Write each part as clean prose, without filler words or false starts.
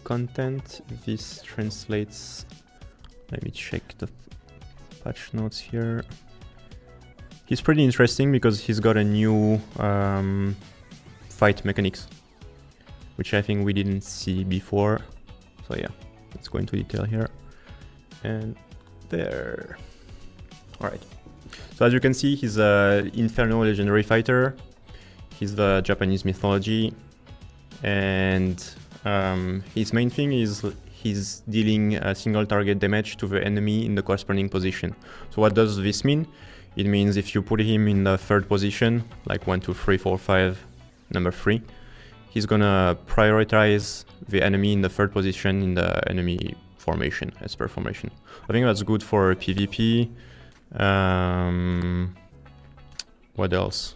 content. This translates. Let me check the patch notes here. He's pretty interesting because he's got a new fight mechanics, which I think we didn't see before. So yeah, let's go into detail here. And there. Alright. So as you can see, he's an Inferno legendary fighter. He's the Japanese mythology. And his main thing is he's dealing a single target damage to the enemy in the corresponding position. So what does this mean? It means if you put him in the third position, like 1, 2, 3, 4, 5, number 3, he's gonna prioritize the enemy in the third position in the enemy formation, as per formation. I think that's good for PvP. What else?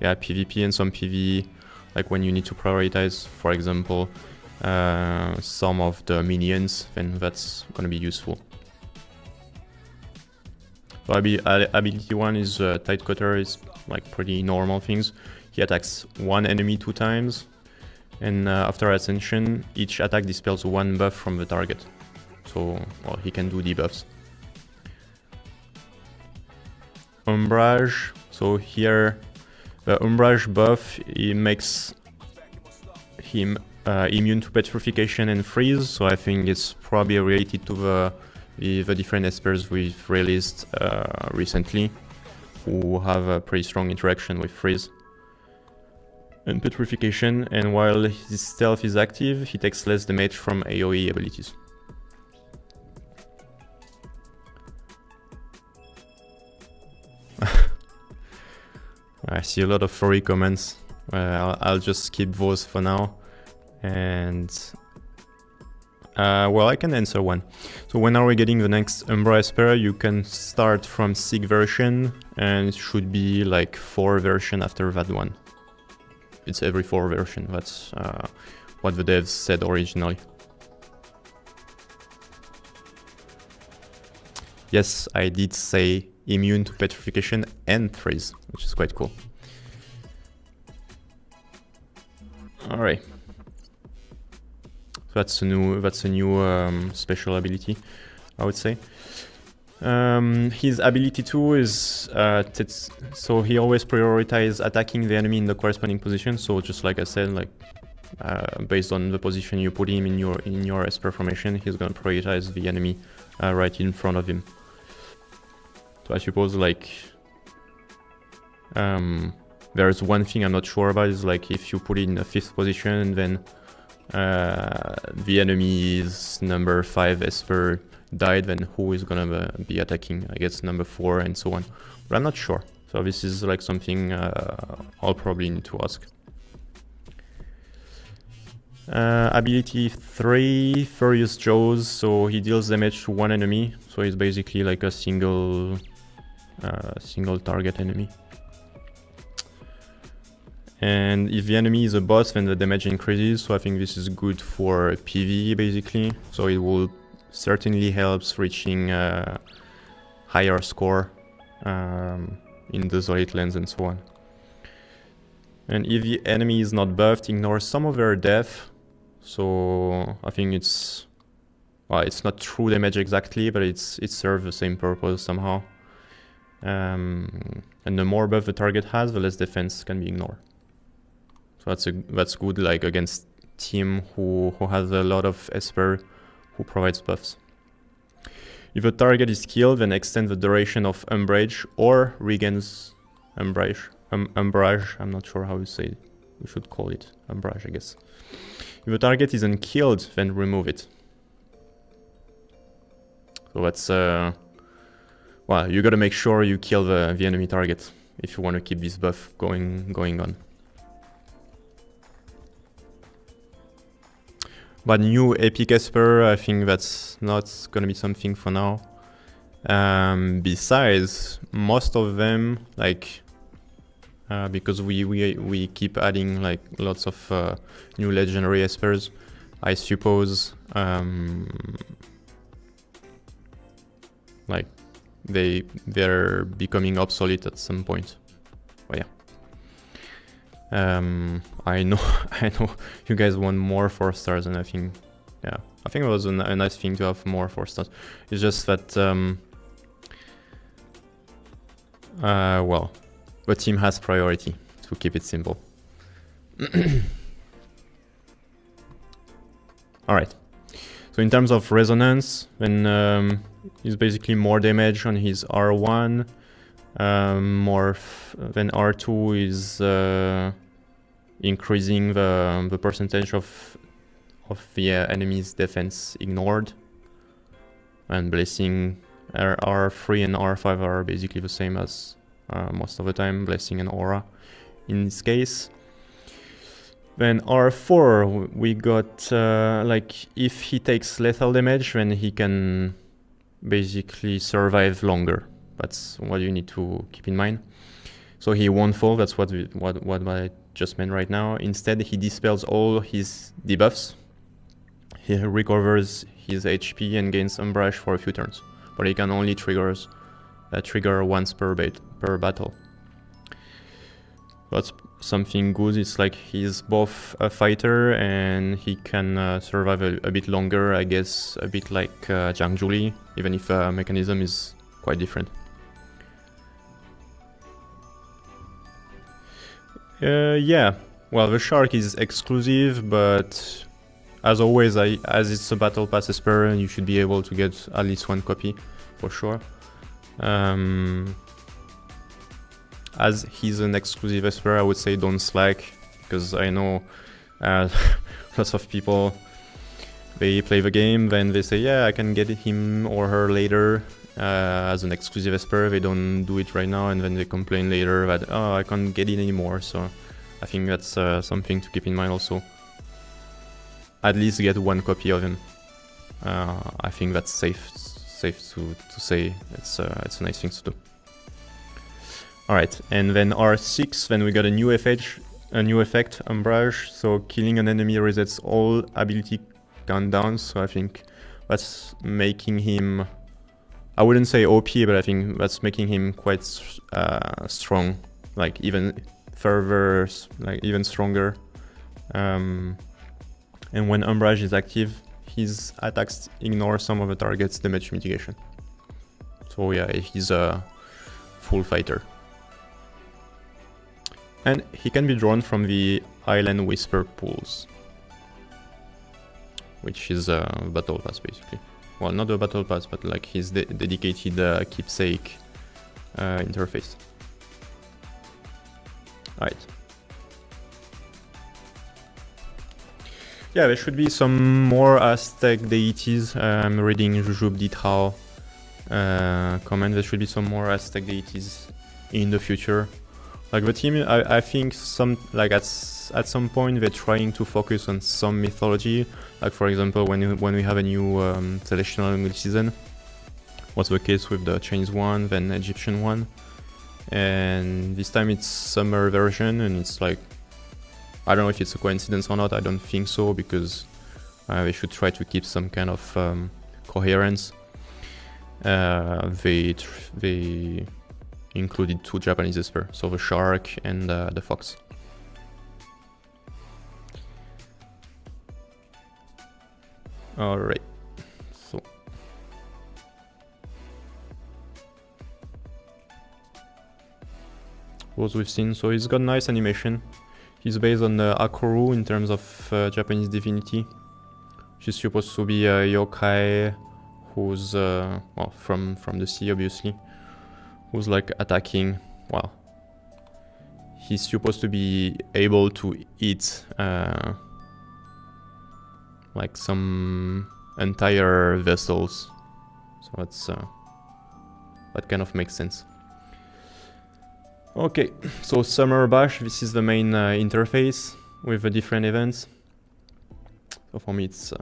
Yeah, PvP and some PvE, like when you need to prioritize, for example, some of the minions, then that's gonna be useful. So ability 1 is Tight Cutter, is like pretty normal things. He attacks one enemy 2 times, and after Ascension, each attack dispels 1 buff from the target. So, well, he can do debuffs. Umbrage, so here, the Umbrage buff, it makes him immune to petrification and freeze, so I think it's probably related to the different espers we've released recently, who have a pretty strong interaction with freeze and petrification, and while his stealth is active, he takes less damage from AoE abilities. I see a lot of furry comments. I'll just skip those for now. And well, I can answer one. So when are we getting the next Umbra Esper? You can start from 6 version, and it should be like 4 version after that one. It's every 4 version. That's what the devs said originally. Yes, I did say immune to petrification and freeze, which is quite cool. All right. So that's a new special ability, I would say. His ability 2 is so he always prioritizes attacking the enemy in the corresponding position. So just like I said, like based on the position you put him in your Esper formation, he's gonna prioritize the enemy right in front of him. So I suppose like there's one thing I'm not sure about is like if you put it in the 5th position, then the enemy's number 5 Esper died, then who is gonna be attacking? I guess number 4 and so on. But I'm not sure. So this is like something I'll probably need to ask. Ability 3, Furious Jaws. So he deals damage to one enemy. So he's basically like a single target enemy. And if the enemy is a boss, then the damage increases. So I think this is good for PvE basically. So it will certainly helps reaching higher score in the Dislyte lens and so on. And if the enemy is not buffed, ignore some of their death. So I think it's, well, it's not true damage exactly, but it serves the same purpose somehow. And the more buff the target has, the less defense can be ignored. So that's good, like against team who has a lot of Esper who provides buffs. If a target is killed, then extend the duration of Umbrage or regains Umbrage. Umbrage, I'm not sure how you say it. We should call it Umbrage, I guess. If a target isn't killed, then remove it. So that's well, you gotta make sure you kill the enemy target if you want to keep this buff going on. But new Epic Esper, I think that's not gonna be something for now. Besides, most of them, like, because we keep adding like lots of new legendary Espers, I suppose, like they're becoming obsolete at some point. But yeah. I know you guys want more 4 stars, and I think yeah, I think it was a nice thing to have more 4 stars. It's just that, well, the team has priority, to keep it simple. Alright, so in terms of resonance, then he's basically more damage on his R1, more than R2 is increasing the percentage of the enemy's defense ignored, and Blessing R3 and R5 are basically the same as most of the time, Blessing and Aura in this case. Then R4, we got like if he takes lethal damage, then he can basically survive longer. That's what you need to keep in mind. So he won't fall, that's what I just meant right now. Instead, he dispels all his debuffs. He recovers his HP and gains Umbrage for a few turns, but he can only trigger once per battle. That's something good. It's like he's both a fighter and he can survive a bit longer, I guess, a bit like Zhang Juli, even if mechanism is quite different. Yeah, well, the Shark is exclusive, but as always, as it's a Battle Pass Esper, you should be able to get at least 1 copy, for sure. As he's an exclusive Esper, I would say don't slack, because I know lots of people, they play the game, then they say, yeah, I can get him or her later as an exclusive Esper, they don't do it right now, and then they complain later that, oh, I can't get it anymore. So I think that's something to keep in mind also. At least get 1 copy of him. I think that's safe to say. It's a nice thing to do. Alright, and then R6, then we got a new effect, Umbrage. So killing an enemy resets all ability countdowns. So I think that's making him, I wouldn't say OP, but I think that's making him quite strong, like even further, like even stronger. And when Umbrage is active, his attacks ignore some of the target's damage mitigation. So yeah, he's a full fighter. And he can be drawn from the Island Whisper pools, which is a battle pass basically. Well, not a battle pass, but like his dedicated keepsake interface. Alright. Yeah, there should be some more Aztec deities. I'm reading Jujub Dithao comment. There should be some more Aztec deities in the future. Like the team, I think at some point they're trying to focus on some mythology. Like for example, when we have a new Celestial season, was the case with the Chinese one, then Egyptian one, and this time it's summer version, and it's like, I don't know if it's a coincidence or not. I don't think so, because they should try to keep some kind of coherence. They included 2 Japanese Esper, so the Shark and the Fox. Alright, so what we've seen, so he's got nice animation. He's based on the Akoru in terms of Japanese divinity. She's supposed to be a yokai who's well, from the sea, obviously, who's like attacking. Well, he's supposed to be able to eat like some entire vessels, so that's that kind of makes sense. Okay, so Summer Bash, this is the main interface with the different events. So for me it's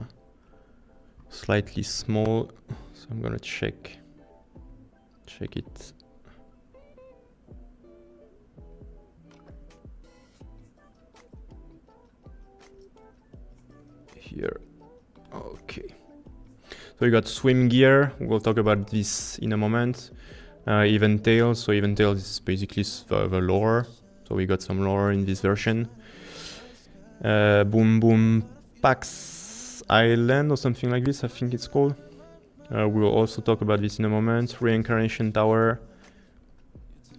slightly small, so I'm gonna check it. Here, okay. So you got swim gear, we'll talk about this in a moment. Event Tail, so Event Tail is basically the lore, so we got some lore in this version. Boom Boom Pax Island or something like this, I think it's called. We'll also talk about this in a moment. Reincarnation Tower.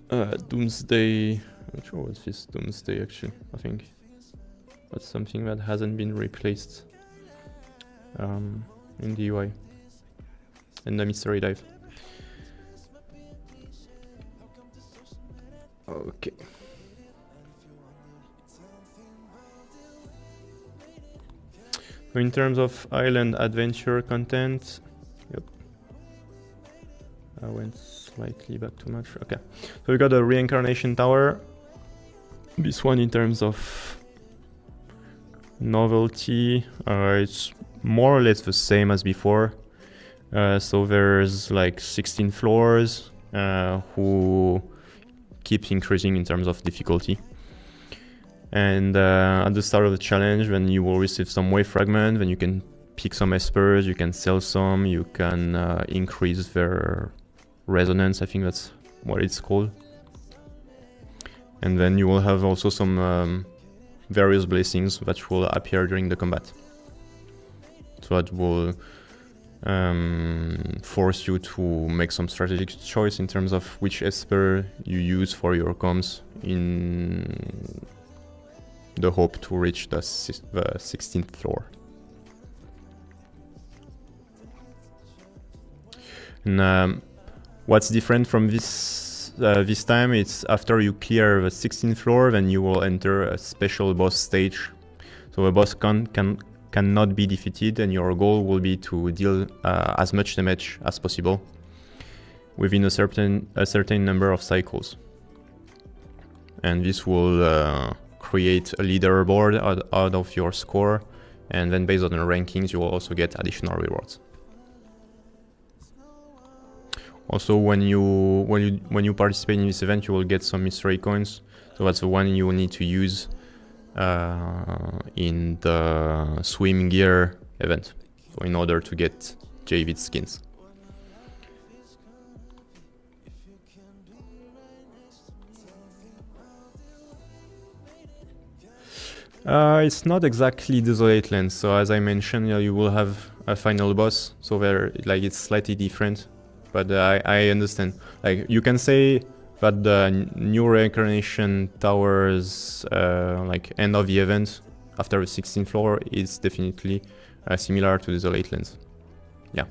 Doomsday. I'm not sure what's this Doomsday actually. I think that's something that hasn't been replaced in the UI. And the Mystery Dive. Okay. So in terms of island adventure content, yep. I went slightly back too much. Okay. So we got a Reincarnation Tower. This one in terms of novelty, it's more or less the same as before. So there's like 16 floors who keeps increasing in terms of difficulty. And at the start of the challenge, when you will receive some wave fragment, then you can pick some espers, you can sell some, you can increase their resonance, I think that's what it's called. And then you will have also some various blessings that will appear during the combat. So that will force you to make some strategic choice in terms of which esper you use for your comms in the hope to reach the 16th floor. And what's different from this time, it's after you clear the 16th floor, then you will enter a special boss stage. So a boss cannot be defeated, and your goal will be to deal as much damage as possible within a certain number of cycles. And this will create a leaderboard out of your score, and then based on the rankings you will also get additional rewards. Also, when you participate in this event, you will get some mystery coins. So that's the one you will need to use in the swim gear event, so in order to get Javid skins. It's not exactly Dislyte Lands, so as I mentioned, you will have a final boss, so it's slightly different, but I understand. Like, you can say that the new Reincarnation Towers, end of the event after the 16th floor, is definitely similar to Dislyte Lands. Yeah.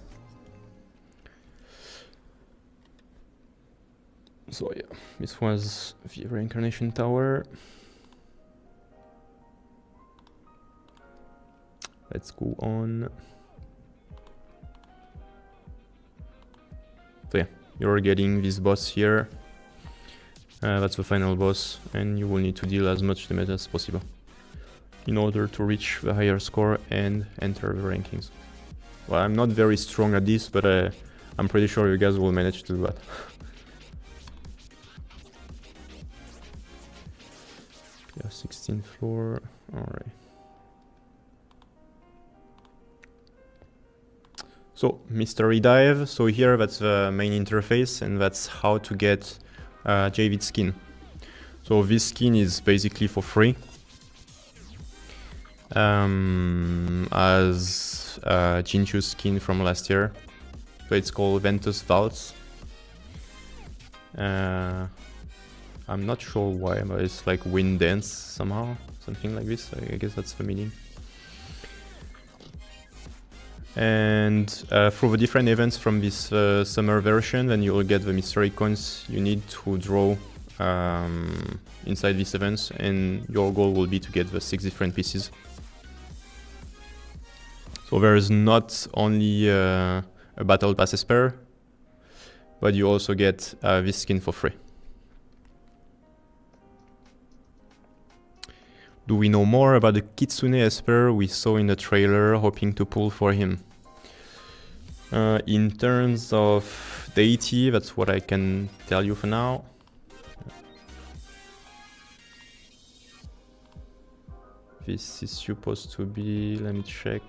So yeah, this was the Reincarnation Tower. Let's go on. So yeah, you're getting this boss here. That's the final boss, and you will need to deal as much damage as possible in order to reach the higher score and enter the rankings. Well, I'm not very strong at this, but I'm pretty sure you guys will manage to do that. Yeah, 16th floor, alright. So, Mystery Dive, so here that's the main interface, and that's how to get Javid skin. So this skin is basically for free. As Jinchu's skin from last year. So it's called Ventus Vaults. I'm not sure why, but it's like Wind Dance somehow, something like this. I guess that's the meaning. And through the different events from this summer version, then you will get the mystery coins you need to draw inside these events, and your goal will be to get the 6 different pieces. So there is not only a battle pass esper, but you also get this skin for free. Do we know more about the Kitsune esper we saw in the trailer, hoping to pull for him? In terms of deity, that's what I can tell you for now. This is supposed to be, let me check.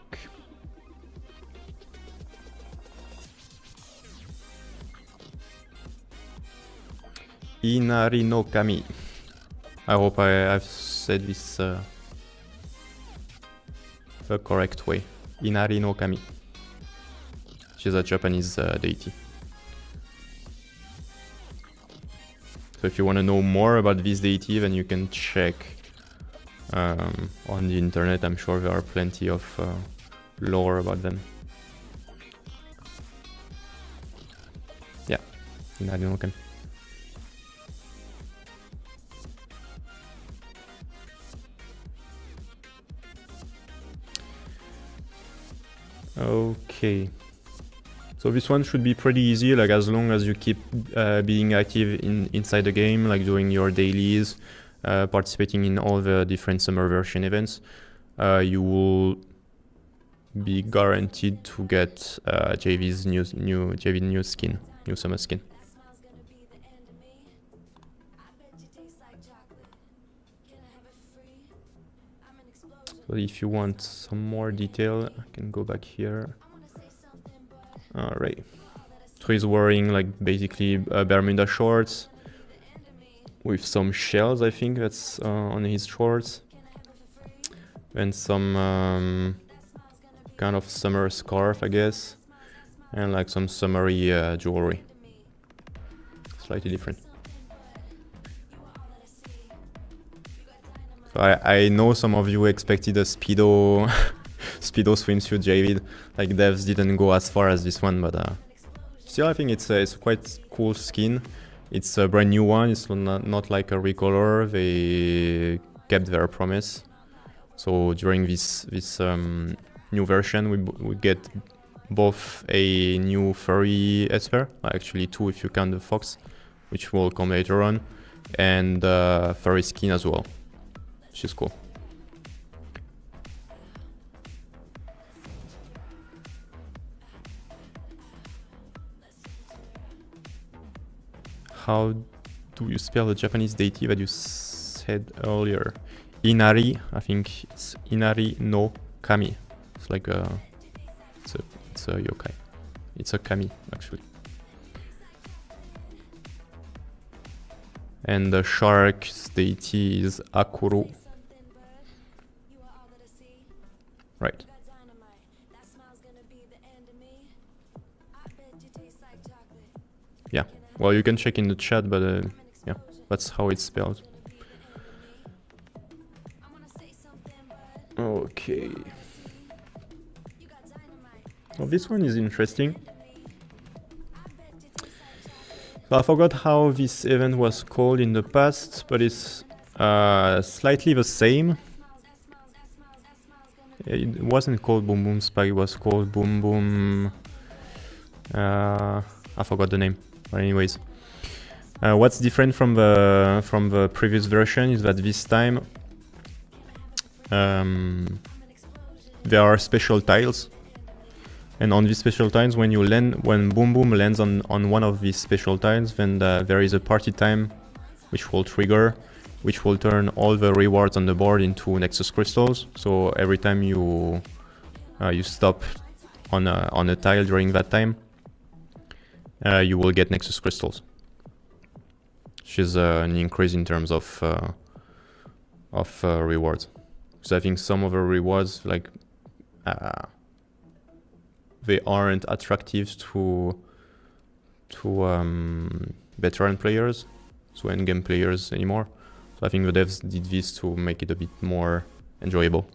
Inari no Kami. I hope I've said this the correct way. Inari no Kami. She's a Japanese deity. So if you want to know more about this deity, then you can check on the internet. I'm sure there are plenty of lore about them. Yeah, Inari no Kami. Okay. So this one should be pretty easy, like as long as you keep being active inside the game, like doing your dailies, participating in all the different summer version events, you will be guaranteed to get JV's new skin, new summer skin. So if you want some more detail, I can go back here. Alright. So he's wearing like basically Bermuda shorts with some shells, I think that's on his shorts. And some kind of summer scarf, I guess. And like some summery jewelry. Slightly different. So I know some of you expected a Speedo Speedo swimsuit JV. Like devs didn't go as far as this one, but still I think it's a quite cool skin. It's a brand new one. It's not like a recolor. They kept their promise. So during this new version, we get both a new furry Esper, actually two if you count the fox, which will come later on, and furry skin as well, which is cool. How do you spell the Japanese deity that you said earlier? Inari, I think it's Inari no Kami. It's like it's a yokai. It's a kami actually. And the shark's deity is Akuru. Right. Yeah. Well, you can check in the chat, but yeah, that's how it's spelled. Okay. Well, this one is interesting. So I forgot how this event was called in the past, but it's slightly the same. It wasn't called Boom Boom Spike, it was called Boom Boom... I forgot the name. But anyways, what's different from the previous version is that this time there are special tiles, and on these special tiles, when Boom Boom lands on one of these special tiles, then there is a party time which will trigger, which will turn all the rewards on the board into Nexus crystals. So every time you stop on a tile during that time, you will get Nexus crystals, which is an increase in terms of rewards. So I think some of the rewards, like they aren't attractive to veteran players, so endgame players anymore. So I think the devs did this to make it a bit more enjoyable.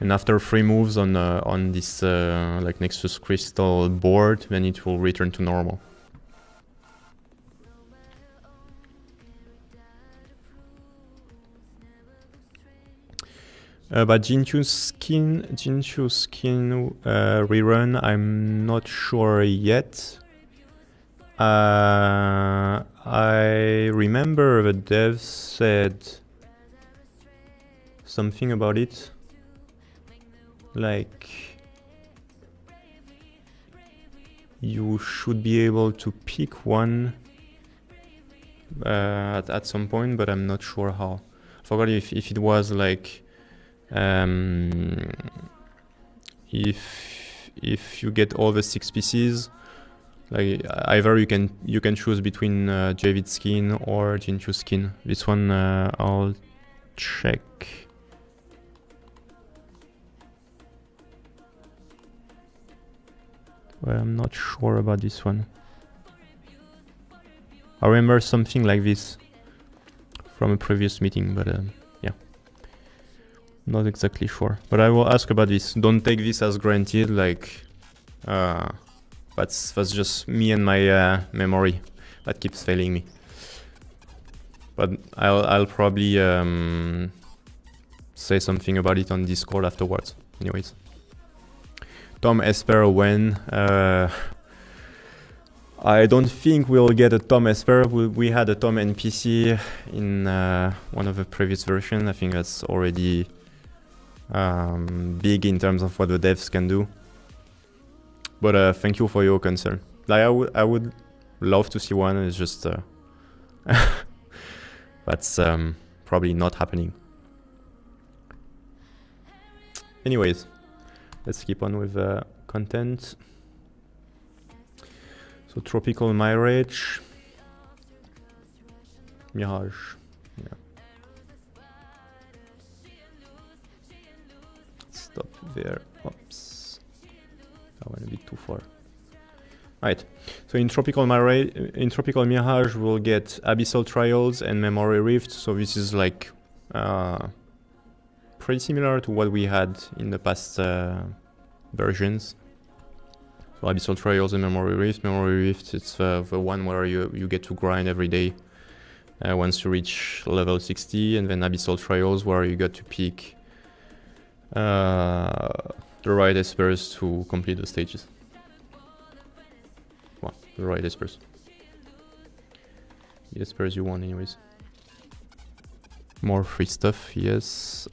And after 3 moves on this like Nexus Crystal board, then it will return to normal. But Jinchu's skin rerun, I'm not sure yet. I remember the devs said something about it. Like, you should be able to pick one at some point, but I'm not sure how. I forgot if it was like if you get all the 6 pieces, like either you can choose between Javid's skin or Jinchu's skin. This one I'll check. Well, I'm not sure about this one. I remember something like this from a previous meeting, but yeah, not exactly sure. But I will ask about this. Don't take this as granted, like that's just me and my memory that keeps failing me. But I'll probably say something about it on Discord afterwards. Anyways, Tom Esper when I don't think we'll get a Tom Esper. We had a Tom NPC in one of the previous versions. I think that's already big in terms of what the devs can do. But thank you for your concern. Like I would love to see one. It's just that's probably not happening. Anyways, let's keep on with content. So Tropical Mirage. Mirage. Yeah. Stop there. Oops. I went a bit too far. Right. So in Tropical Mirage, we'll get Abyssal Trials and Memory Rift. So this is like pretty similar to what we had in the past versions. So Abyssal Trials and Memory Rift. Memory Rift, it's the one where you get to grind every day once you reach level 60, and then Abyssal Trials where you get to pick the right espers to complete the stages. Well, the right espers. The espers you want anyways. More free stuff, yes.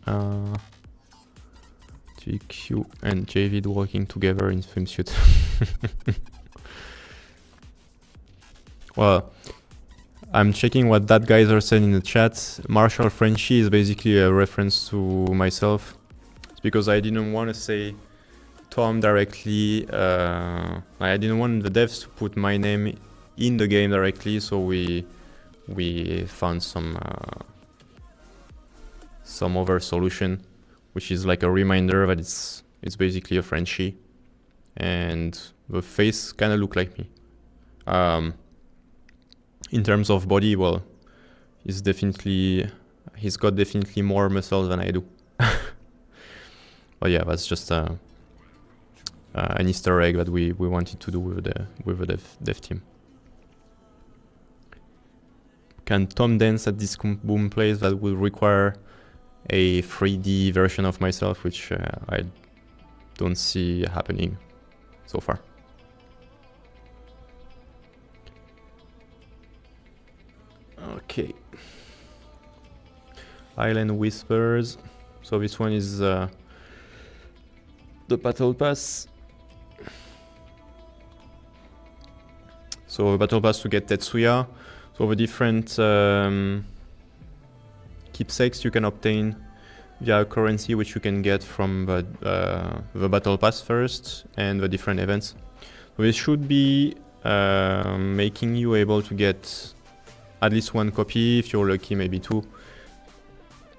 GQ and Javid working together in swimsuit. Well, I'm checking what that guys are saying in the chat. Marshall Frenchy is basically a reference to myself. It's because I didn't want to say Tom directly. I didn't want the devs to put my name in the game directly, so we found some other solution, which is like a reminder that it's basically a Frenchie, and the face kind of look like me. In terms of body, well, he's got definitely more muscles than I do. But yeah, that's just an Easter egg that we wanted to do with the dev team. Can Tom dance at this boom place? That will require a 3D version of myself, which I don't see happening so far. Okay. Island Whispers. So this one is the Battle Pass. So a Battle Pass to get Tetsuya. So the different keepsakes you can obtain via currency, which you can get from the Battle Pass first and the different events. So this should be making you able to get at least one copy, if you're lucky maybe two,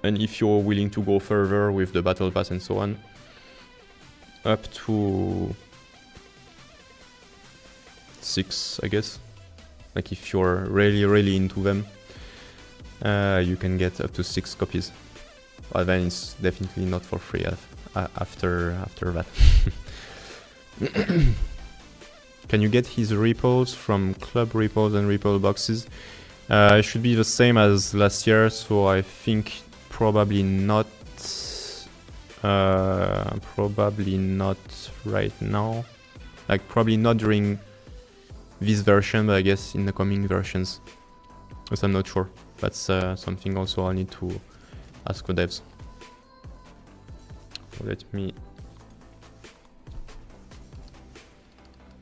and if you're willing to go further with the Battle Pass and so on, up to 6, I guess. Like if you're really into them, you can get up to 6 copies. But then it's definitely not for free after that. Can you get his repos from club repos and repo boxes? It should be the same as last year, so I think probably not. Probably not right now. Like probably not during this version, but I guess in the coming versions. Because I'm not sure. That's something also I need to ask the devs. So let me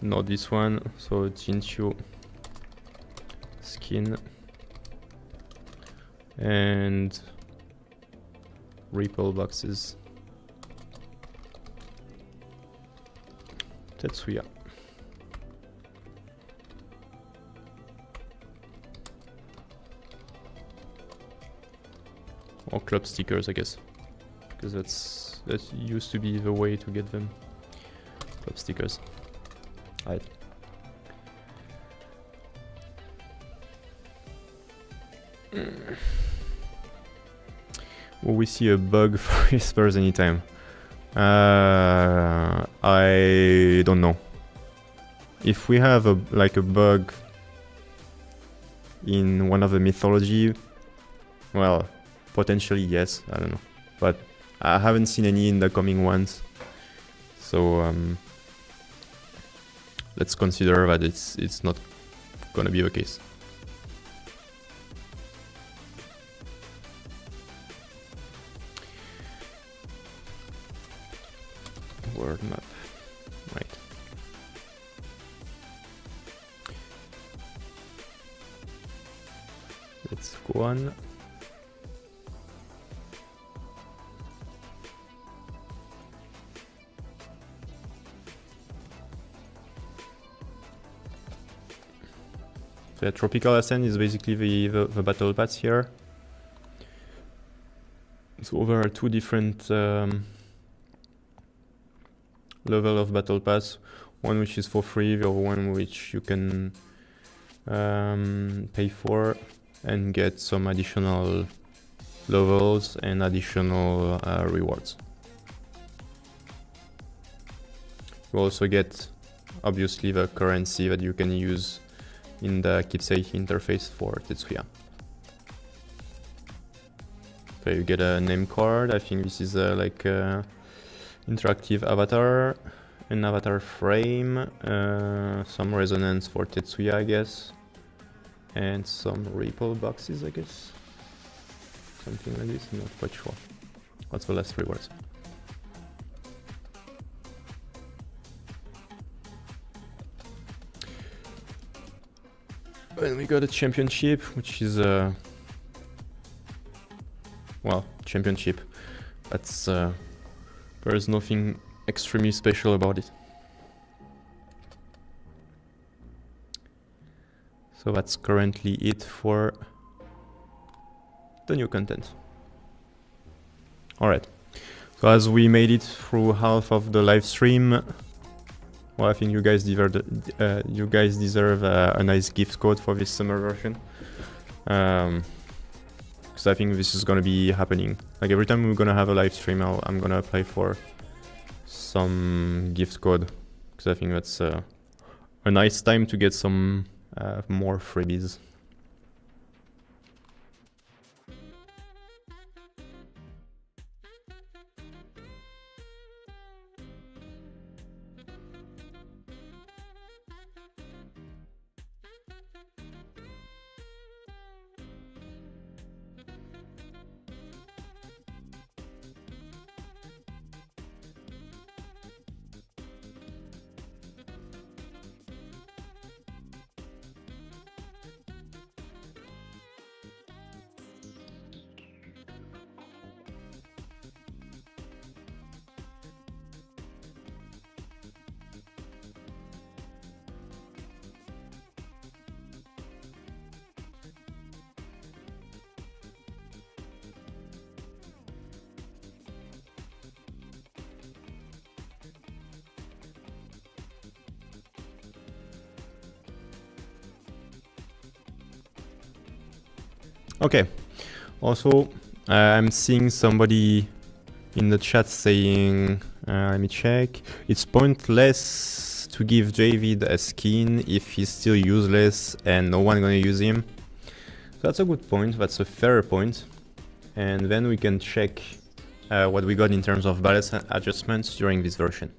know this one. So Jinchu skin and Ripple boxes. Tetsuya. Or club stickers, I guess, because that used to be the way to get them. Club stickers. Right. Will we see a bug for Whispers anytime? I don't know. If we have a bug in one of the mythology, well, potentially yes, I don't know. But I haven't seen any in the coming ones. So let's consider that it's not gonna be the case. World map, right. Let's go on. The Tropical Ascent is basically the battle pass here. So there are two different level of battle pass. One which is for free, the other one which you can pay for and get some additional levels and additional rewards. You also get obviously the currency that you can use in the keepsake interface for Tetsuya. So you get a name card. I think this is like interactive avatar, an avatar frame, some resonance for Tetsuya, I guess, and some ripple boxes, I guess. Something like this, I'm not quite sure. What's the last rewards? And we got a championship, which is well, championship. That's there's nothing extremely special about it. So that's currently it for the new content. All right. So as we made it through half of the live stream, well, I think you guys deserve a nice gift code for this summer version. Because I think this is gonna be happening. Like every time we're gonna have a live stream, I'm gonna apply for some gift code. Because I think that's a nice time to get some more freebies. Okay, also I'm seeing somebody in the chat saying, let me check, it's pointless to give Javid a skin if he's still useless and no one gonna use him. So that's a good point, that's a fair point. And then we can check what we got in terms of balance adjustments during this version.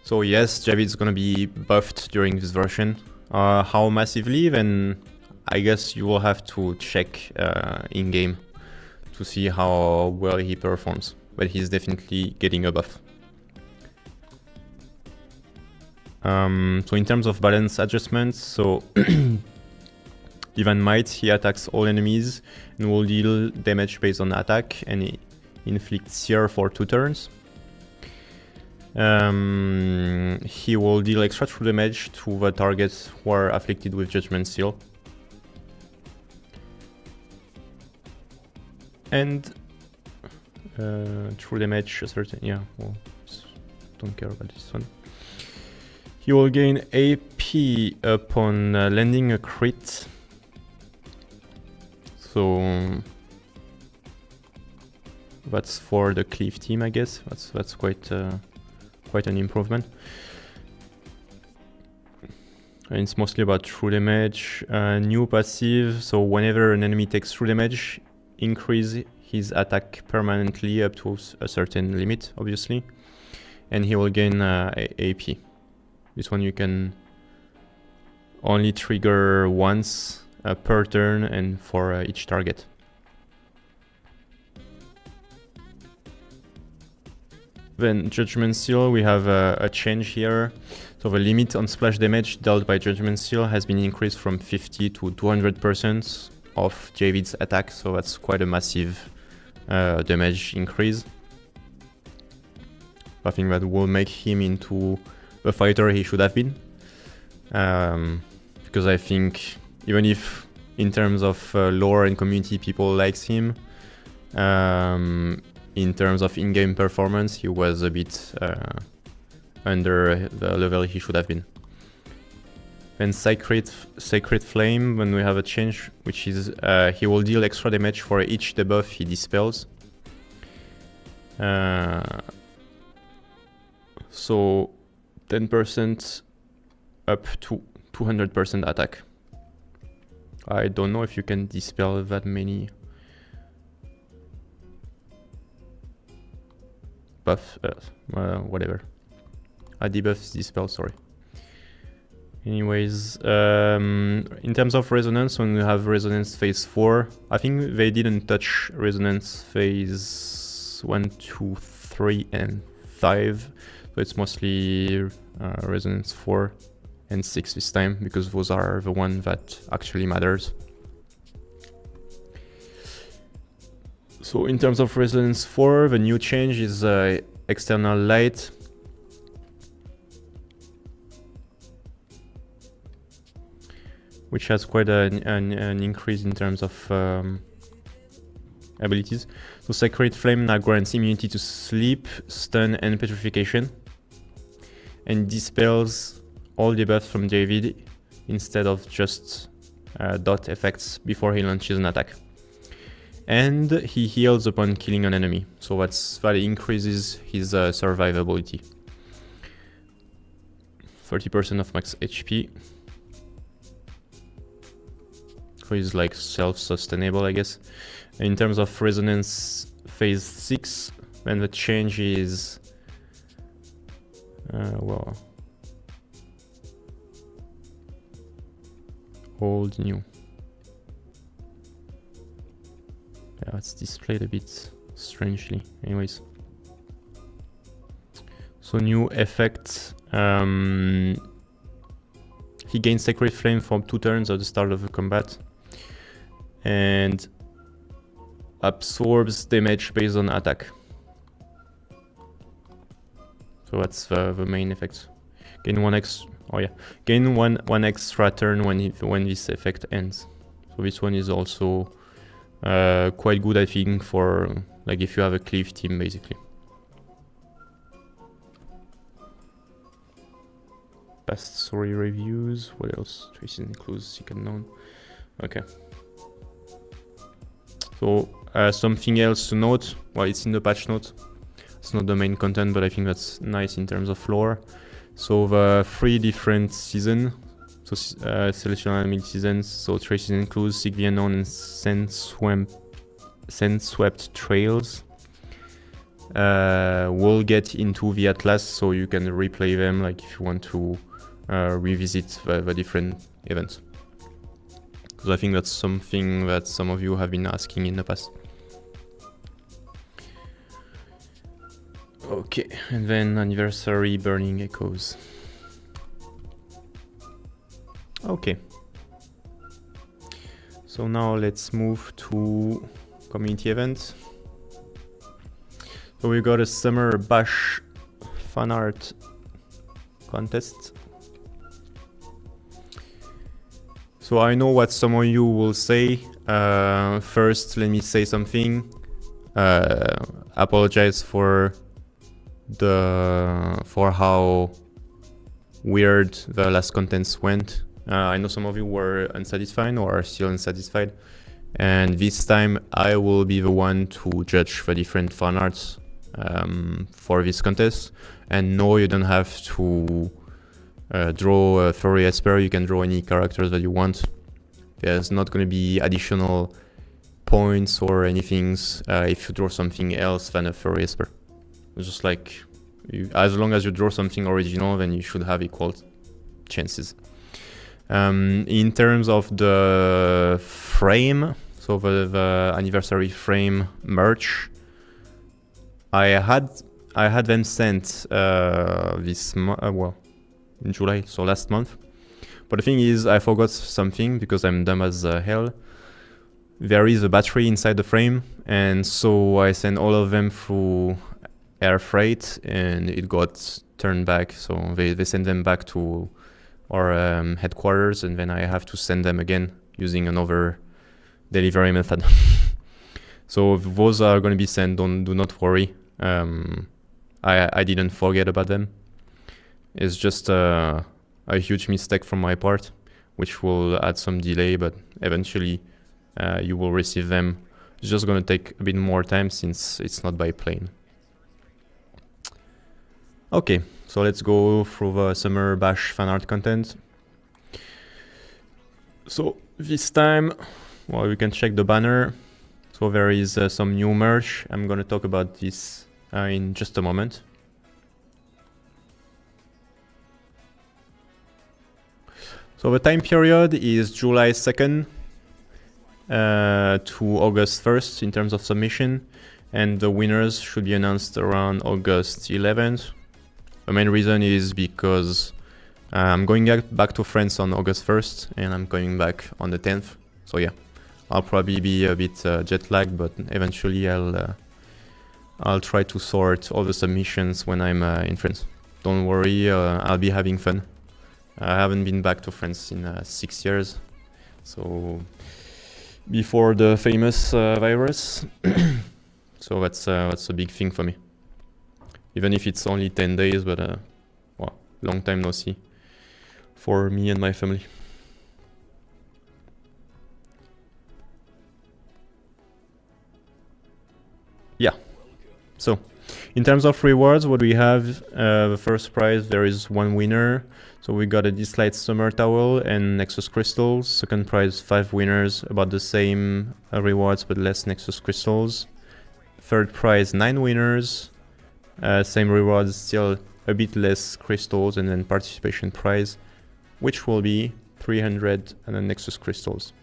So yes, Javid's gonna be buffed during this version. How massively? Then I guess you will have to check in-game to see how well he performs, but he's definitely getting a buff. So in terms of balance adjustments, so Divine Might, he attacks all enemies and will deal damage based on attack and he inflicts Sear for 2 turns. He will deal extra true damage to the targets who are afflicted with Judgment Seal. And true damage, certain, yeah, well, don't care about this one. He will gain AP upon landing a crit. So that's for the Cleave team, I guess. That's quite an improvement. And it's mostly about true damage. New passive, so whenever an enemy takes true damage, increase his attack permanently up to a certain limit, obviously. And he will gain AP. This one you can only trigger once per turn and for each target. Then Judgment Seal, we have a change here. So the limit on splash damage dealt by Judgment Seal has been increased from 50 to 200% of Javid's attack. So that's quite a massive damage increase. I think that will make him into the fighter he should have been. Because I think even if in terms of lore and community people likes him, in terms of in-game performance, he was a bit under the level he should have been. Then Sacred Flame, when we have a change, which is he will deal extra damage for each debuff he dispels. So 10% up to 200% attack. I don't know if you can dispel that many buff, whatever. Debuff dispel, sorry. Anyways, in terms of resonance, when we have resonance phase 4, I think they didn't touch resonance phase 1, 2, 3, and 5. So it's mostly resonance 4 and 6 this time, because those are the ones that actually matters. So in terms of resonance 4, the new change is external light. Which has quite an increase in terms of abilities. So Sacred Flame now grants immunity to sleep, stun, and petrification, and dispels all debuffs from Javid instead of just dot effects before he launches an attack. And he heals upon killing an enemy, so that increases his survivability. 30% of max HP. So he's like self-sustainable, I guess. In terms of resonance phase 6, then the change is well, old, new. Yeah, it's displayed a bit strangely. Anyways, so new effect. He gains Sacred Flame for 2 turns at the start of the combat, and absorbs damage based on attack. So that's the main effect. Gain one extra turn when this effect ends. So this one is also quite good, I think, for like if you have a Cleave team, basically. Past story reviews. What else? Traces includes seek unknown. Okay. So something else to note. Well, it's in the patch note. It's not the main content, but I think that's nice in terms of lore. So the 3 different seasons. So Celestial Enemy seasons. So Traces includes Seek the Unknown and Scent Swept Trails. We'll get into the Atlas, so you can replay them, like if you want to revisit the different events. Because I think that's something that some of you have been asking in the past. Okay, and then Anniversary Burning Echoes. Okay. So now let's move to community events. So we got a Summer Bash fan art contest. So I know what some of you will say. First, let me say something. Apologize for how weird the last contents went. I know some of you were unsatisfied or are still unsatisfied, and this time I will be the one to judge the different fan arts for this contest. And no, you don't have to draw a furry Esper. You can draw any characters that you want. There's not going to be additional points or anything if you draw something else than a furry Esper. It's just like, as long as you draw something original, then you should have equal chances. In terms of the frame, so the anniversary frame merch, I had them sent well, in July, so last month. But the thing is, I forgot something because I'm dumb as hell. There is a battery inside the frame, and so I sent all of them through air freight, and it got turned back. So they sent them back to our headquarters, and then I have to send them again using another delivery method. So those are going to be sent. Do not worry. I didn't forget about them. It's just a huge mistake from my part, which will add some delay, but eventually you will receive them. It's just going to take a bit more time since it's not by plane. Okay, so let's go through the Summer Bash fan art content. So this time, well, we can check the banner. So there is some new merch. I'm going to talk about this in just a moment. So the time period is July 2nd to August 1st in terms of submission, and the winners should be announced around August 11th. The main reason is because I'm going back to France on August 1st, and I'm coming back on the 10th. So yeah, I'll probably be a bit jet lagged, but eventually I'll try to sort all the submissions when I'm in France. Don't worry, I'll be having fun. I haven't been back to France in 6 years, so before the famous virus. So that's a big thing for me. Even if it's only 10 days, but well, long time no see for me and my family. Yeah, so in terms of rewards, what we have, the first prize, there is one winner. So we got a Dislyte Summer Towel and Nexus Crystals. Second prize, 5 winners, about the same rewards but less Nexus Crystals. Third prize, 9 winners, same rewards, still a bit less crystals, and then participation prize, which will be 300 and then Nexus Crystals.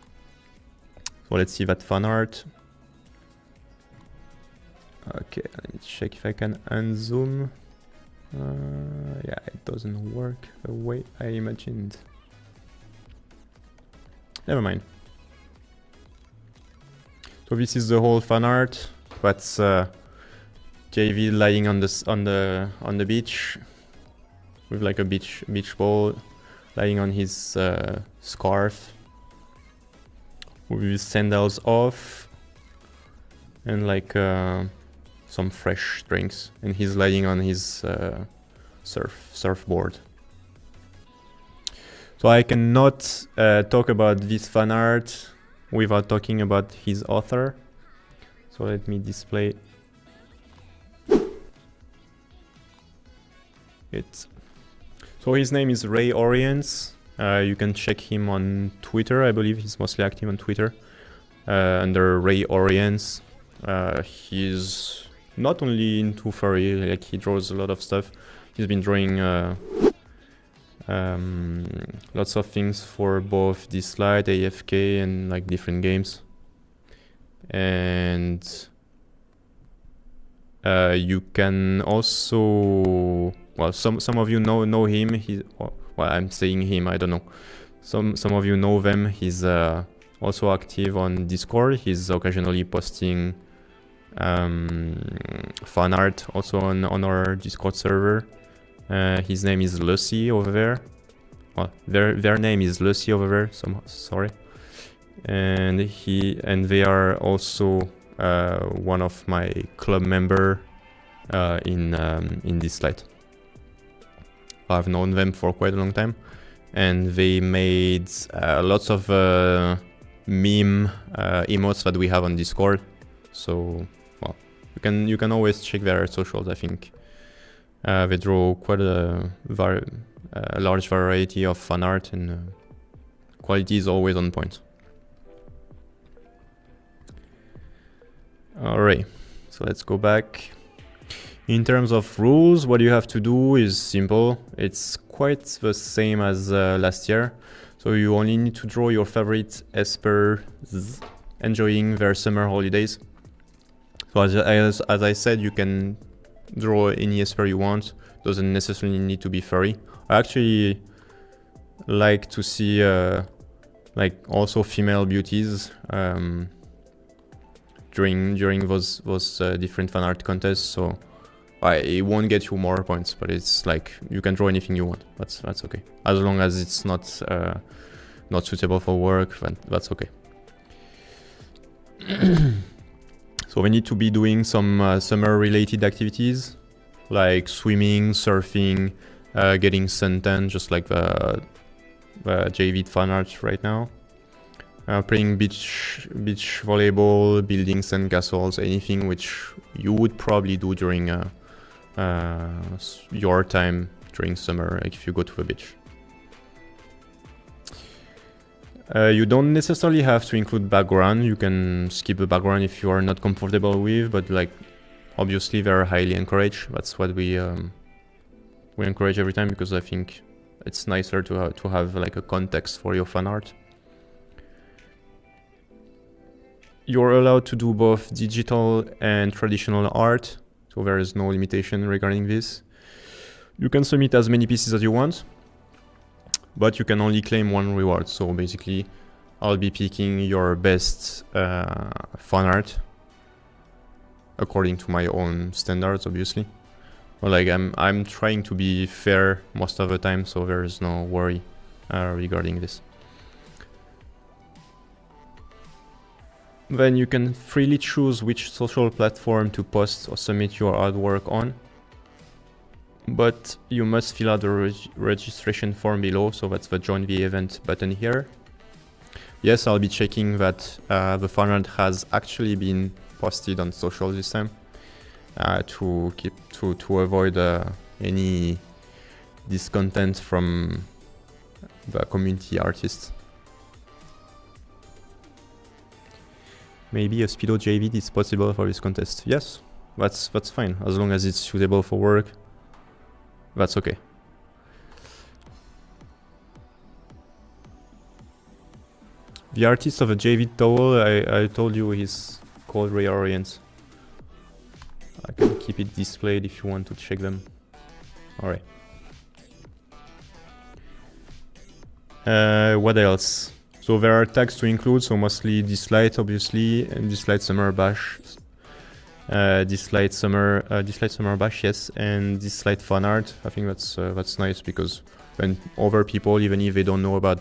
So let's see that fan art. Okay, let me check if I can unzoom. Yeah, it doesn't work the way I imagined. Never mind. So this is the whole fan art. That's JV lying on the beach with like a beach ball, lying on his scarf with his sandals off, and like some fresh drinks, and he's lying on his surfboard. So I cannot talk about this fan art without talking about his author. So let me display it. So his name is Ray Oriens. You can check him on Twitter. I believe he's mostly active on Twitter under Ray Oriens. He's not only into furry, like he draws a lot of stuff. He's been drawing lots of things for both Dislyte, AFK, and like different games. And you can also, well, some of you know him. Well, I'm saying him, I don't know. Some of you know them. He's also active on Discord. He's occasionally posting fan art also on our Discord server. His name is Lucy over there. Well, their name is Lucy over there. Sorry. And they are also one of my club member in Dislyte. I've known them for quite a long time, and they made lots of meme emotes that we have on Discord. So, well, you can always check their socials. I think they draw quite a large variety of fan art, and quality is always on point. Alright, so let's go back. In terms of rules, what you have to do is simple. It's quite the same as last year. So you only need to draw your favorite Espers enjoying their summer holidays. So as I said, you can draw any Esper you want. Doesn't necessarily need to be furry. I actually like to see like also female beauties during those different fan art contests. So it won't get you more points, but it's like you can draw anything you want. That's okay, as long as it's not suitable for work. That's okay. So we need to be doing some summer-related activities like swimming, surfing, getting suntan, just like the JV fan art right now. Playing beach volleyball, building sandcastles, anything which you would probably do during your time during summer, like if you go to the beach. You don't necessarily have to include background. You can skip the background if you are not comfortable with, but like obviously they're highly encouraged. That's what we encourage every time, because I think it's nicer to have like a context for your fan art. You're allowed to do both digital and traditional art, so there is no limitation regarding this. You can submit as many pieces as you want, but you can only claim one reward. So basically, I'll be picking your best fan art according to my own standards, obviously. But like I'm trying to be fair most of the time, so there is no worry regarding this. Then you can freely choose which social platform to post or submit your artwork on. But you must fill out the registration form below, so that's the join the event button here. Yes, I'll be checking that the fan art has actually been posted on social this time to avoid any discontent from the community artists. Maybe a Speedo JV is possible for this contest. Yes, that's fine, as long as it's suitable for work. That's okay. The artist of a JV towel, I told you he's called Reorient. I can keep it displayed if you want to check them. Alright. What else? So there are tags to include, so mostly Dislyte, obviously, and Dislyte Summer Bash. Dislyte Summer Bash, yes, and Dislyte fan art. I think that's nice, because when other people, even if they don't know about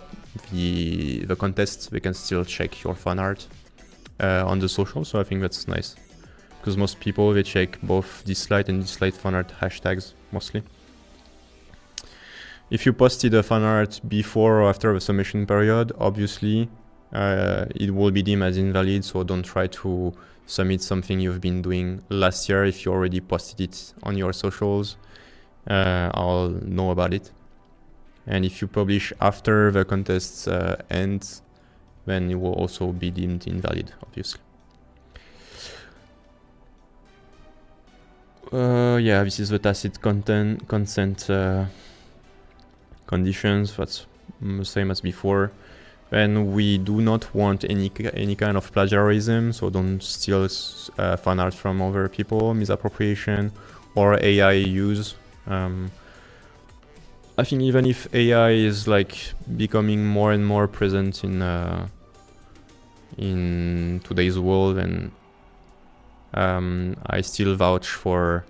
the contest, they can still check your fan art on the social. So I think that's nice, because most people, they check both Dislyte and Dislyte fan art hashtags mostly. If you posted a fan art before or after the submission period, obviously it will be deemed as invalid, so don't try to submit something you've been doing last year. If you already posted it on your socials, I'll know about it. And if you publish after the contest ends, then it will also be deemed invalid, obviously. Yeah, this is the tacit consent conditions. That's the same as before. And we do not want any kind of plagiarism, so don't steal fan art from other people, misappropriation, or AI use. I think even if AI is like becoming more and more present in today's world, and I still vouch for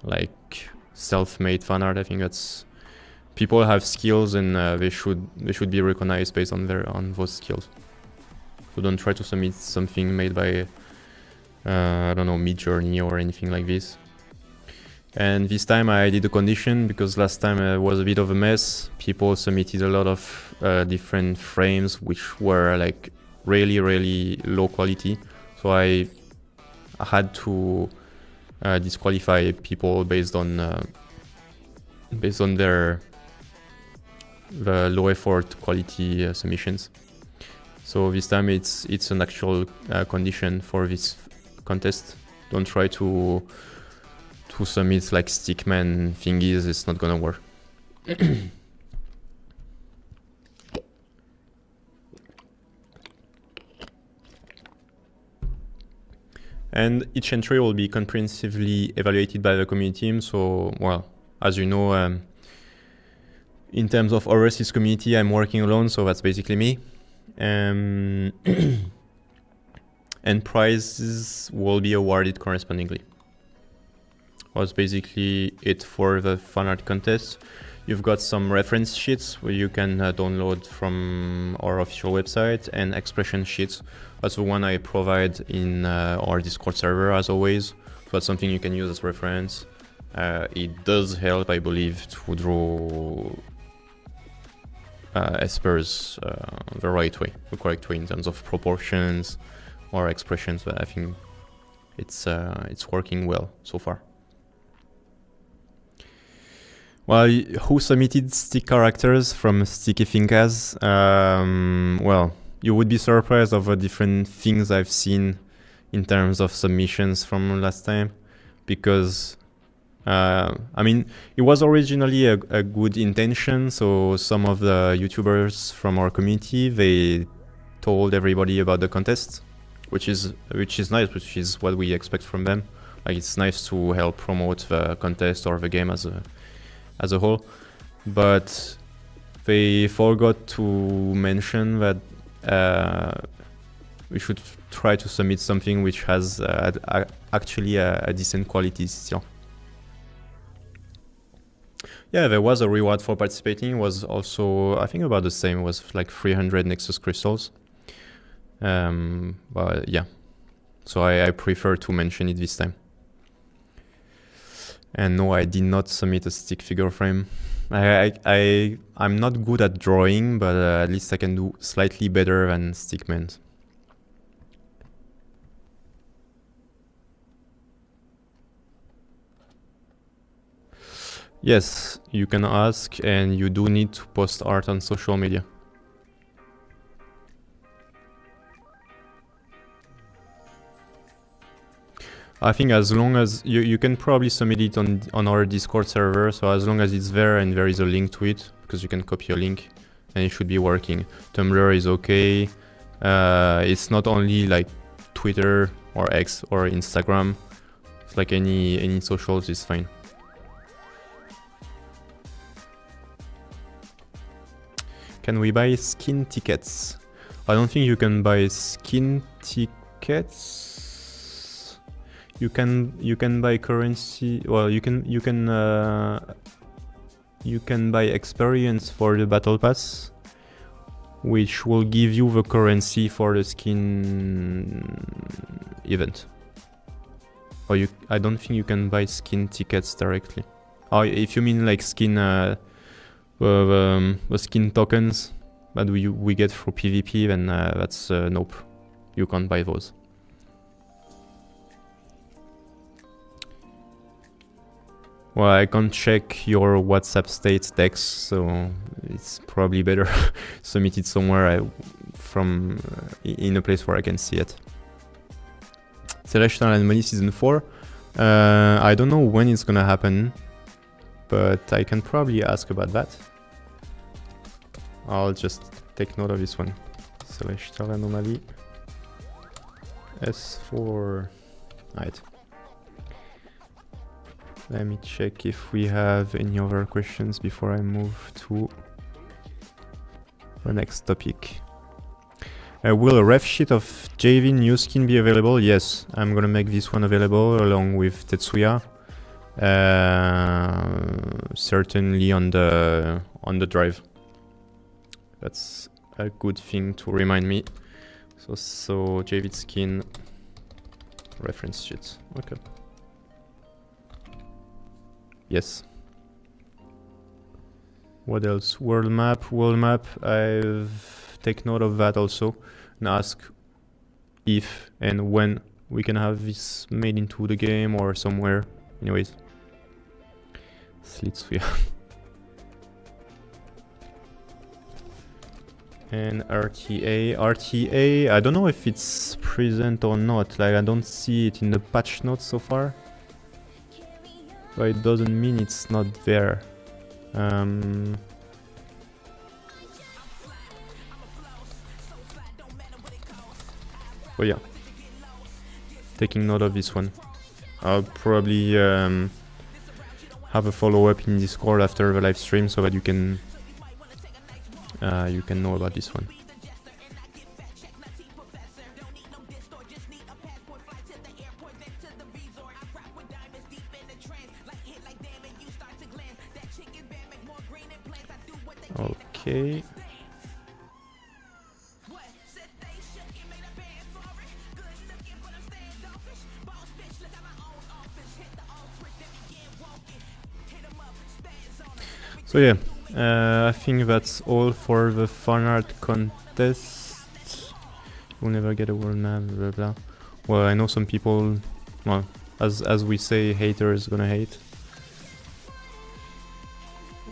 like self-made fan art. I think that's people have skills, and they should be recognized based on those skills. So don't try to submit something made by I don't know, Midjourney or anything like this. And this time I did a condition because last time it was a bit of a mess. People submitted a lot of different frames which were like really low quality. So I had to disqualify people based on the low effort quality submissions. So this time it's an actual condition for this contest. Don't try to submit like stickman thingies, it's not gonna work. And each entry will be comprehensively evaluated by the community team. So, well, as you know, in terms of overseas community, I'm working alone, so that's basically me. And prizes will be awarded correspondingly. Was basically it for the fan art contest. You've got some reference sheets where you can download from our official website, and expression sheets. That's the one I provide in our Discord server as always. So that's something you can use as reference. It does help, I believe, to draw espers the right way, the correct way in terms of proportions or expressions. But I think it's working well so far. Well, who submitted stick characters from Sticky Fincas? Well, you would be surprised of the different things I've seen in terms of submissions from last time, because I mean, it was originally a good intention. So some of the YouTubers from our community, they told everybody about the contest, which is nice, which is what we expect from them. Like, it's nice to help promote the contest or the game as a whole, but they forgot to mention that we should try to submit something which has actually a decent quality still. Yeah, there was a reward for participating. It was also, I think, about the same. It was like 300 Nexus crystals. But yeah, so I prefer to mention it this time. And no, I did not submit a stick figure frame. I'm not good at drawing, but at least I can do slightly better than stickmen. Yes, you can ask, and you do need to post art on social media. I think as long as you can probably submit it on our Discord server, so as long as it's there and there is a link to it, because you can copy a link, and it should be working. Tumblr is okay. It's not only like Twitter or X or Instagram. It's like any socials is fine. Can we buy skin tickets? I don't think you can buy skin tickets. You can buy currency. Well, you can buy experience for the battle pass, which will give you the currency for the skin event. Or I don't think you can buy skin tickets directly. Oh, if you mean like skin, the skin tokens that we get through PvP, then that's nope. You can't buy those. Well, I can't check your WhatsApp state text, so it's probably better submit it somewhere in a place where I can see it. Celestial Anomaly Season 4. I don't know when it's gonna happen, but I can probably ask about that. I'll just take note of this one. Celestial Anomaly S4. Right. Let me check if we have any other questions before I move to the next topic. Will a ref sheet of JV new skin be available? Yes, I'm gonna make this one available along with Tetsuya. Certainly on the drive. That's a good thing to remind me. So JV skin reference sheets. Okay. Yes. What else? World map. World map. I've take note of that also and ask if and when we can have this made into the game or somewhere. Anyways. Slitsphere. And RTA. RTA, I don't know if it's present or not. Like, I don't see it in the patch notes so far. But it doesn't mean it's not there. But yeah. Taking note of this one. I'll probably have a follow-up in Discord after the live stream so that you can know about this one. Okay. So yeah, I think that's all for the fan art contest. We'll never get a world map, blah blah. Well, I know some people, well, as we say, haters gonna hate.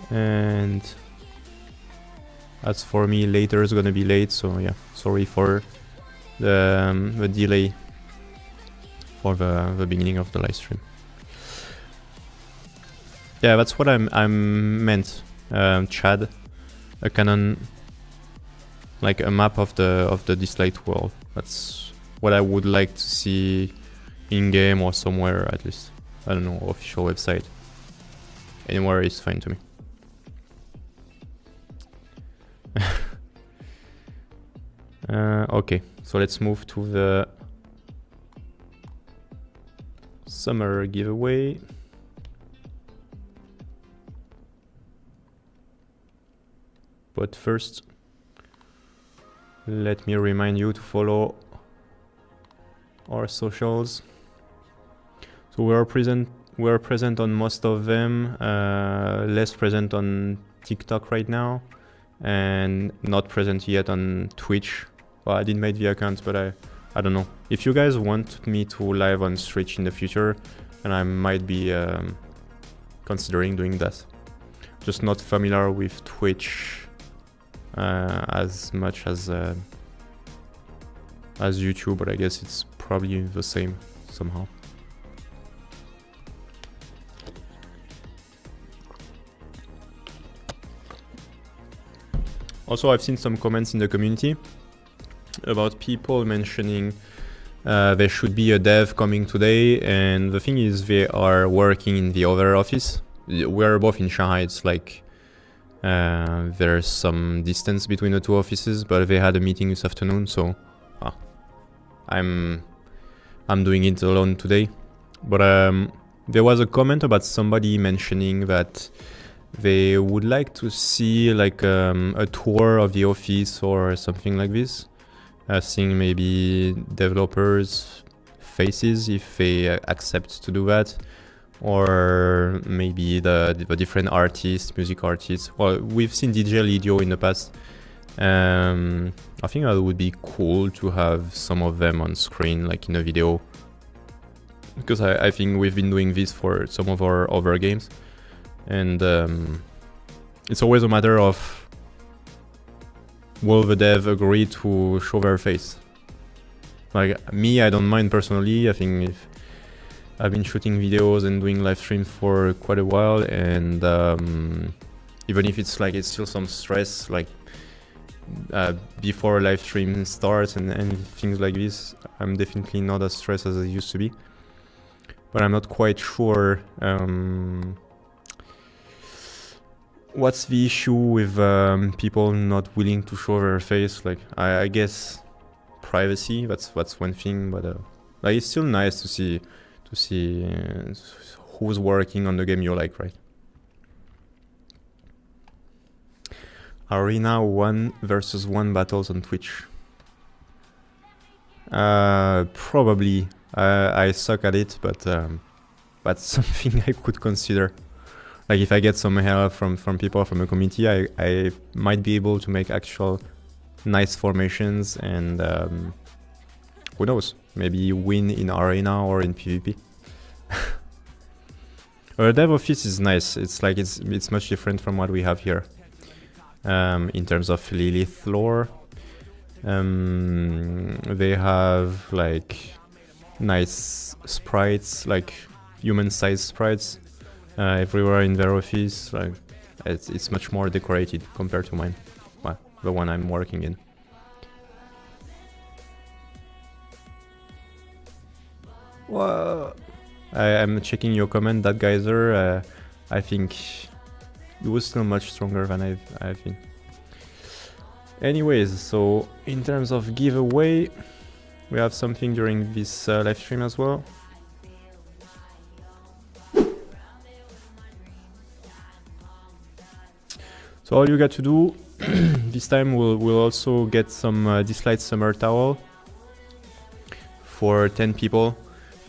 And as for me, later is gonna be late, so yeah, sorry for the delay for the beginning of the live stream. Yeah, that's what I'm meant, Chad. A canon, like a map of the Dislyte world. That's what I would like to see in game or somewhere at least. I don't know, official website. Anywhere is fine to me. Okay, so let's move to the summer giveaway. But first, let me remind you to follow our socials. So we are present on most of them, less present on TikTok right now, and not present yet on Twitch. Well, I did make the account, but I don't know. If you guys want me to live on Twitch in the future, and I might be considering doing that. Just not familiar with Twitch as much as YouTube, but I guess it's probably the same somehow. Also, I've seen some comments in the community about people mentioning there should be a dev coming today, and the thing is they are working in the other office. We're both in Shanghai. It's like there's some distance between the two offices, but they had a meeting this afternoon, so I'm doing it alone today. But there was a comment about somebody mentioning that they would like to see like a tour of the office or something like this, seeing maybe developers' faces if they accept to do that. Or maybe the different artists, music artists. Well, we've seen DJ Lidio in the past. I think that would be cool to have some of them on screen, like in a video. Because I think we've been doing this for some of our other games. And it's always a matter of, will the dev agree to show their face? Like me, I don't mind personally. I think if I've been shooting videos and doing live streams for quite a while, and even if it's like it's still some stress, like before a live stream starts and things like this, I'm definitely not as stressed as I used to be. But I'm not quite sure what's the issue with people not willing to show their face. Like I guess privacy, that's one thing, but like it's still nice to see who's working on the game you like, right? Arena 1 versus 1 battles on Twitch. Probably. I suck at it, but that's something I could consider. like if I get some help from people from the community, I might be able to make actual nice formations and who knows, maybe win in arena or in PvP. Our dev office is nice. It's like it's much different from what we have here in terms of Lilith lore. They have like nice sprites, like human-sized sprites everywhere in their office. Like it's much more decorated compared to mine, well, the one I'm working in. Whoa. I'm checking your comment. That geyser, I think it was still much stronger than I've been. Anyways, so in terms of giveaway, we have something during this live stream as well. So all you got to do this time, we'll also get some Dislyte summer towel for 10 people.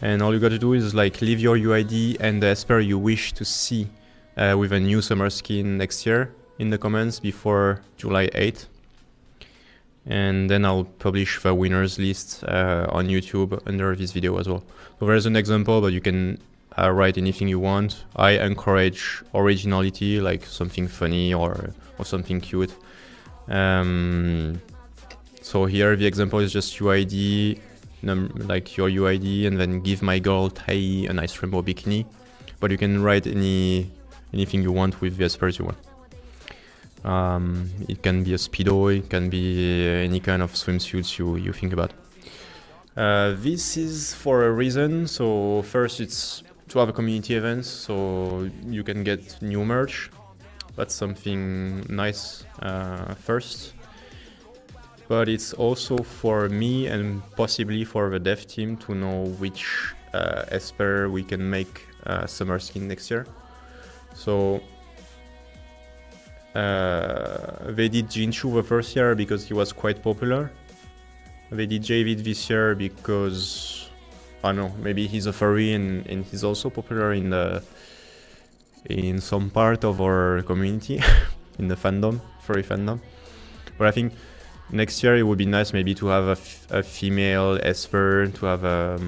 And all you got to do is like leave your UID and the Esper you wish to see with a new summer skin next year in the comments before July 8th. And then I'll publish the winners list on YouTube under this video as well. So there's an example, but you can write anything you want. I encourage originality, like something funny or something cute. So here the example is just UID, like your UID, and then give my girl Tai a nice rainbow bikini. But you can write anything you want with the Espers you want. It can be a speedo, it can be any kind of swimsuits you think about. This is for a reason. So first, it's to have a community event, so you can get new merch. That's something nice first. But it's also for me and possibly for the dev team to know which Esper we can make summer skin next year. So they did Jinshu the first year because he was quite popular. They did Javid this year because, I don't know, maybe he's a furry and he's also popular in some part of our community, in the fandom, furry fandom. But I think next year it would be nice maybe to have a female Esper, to have a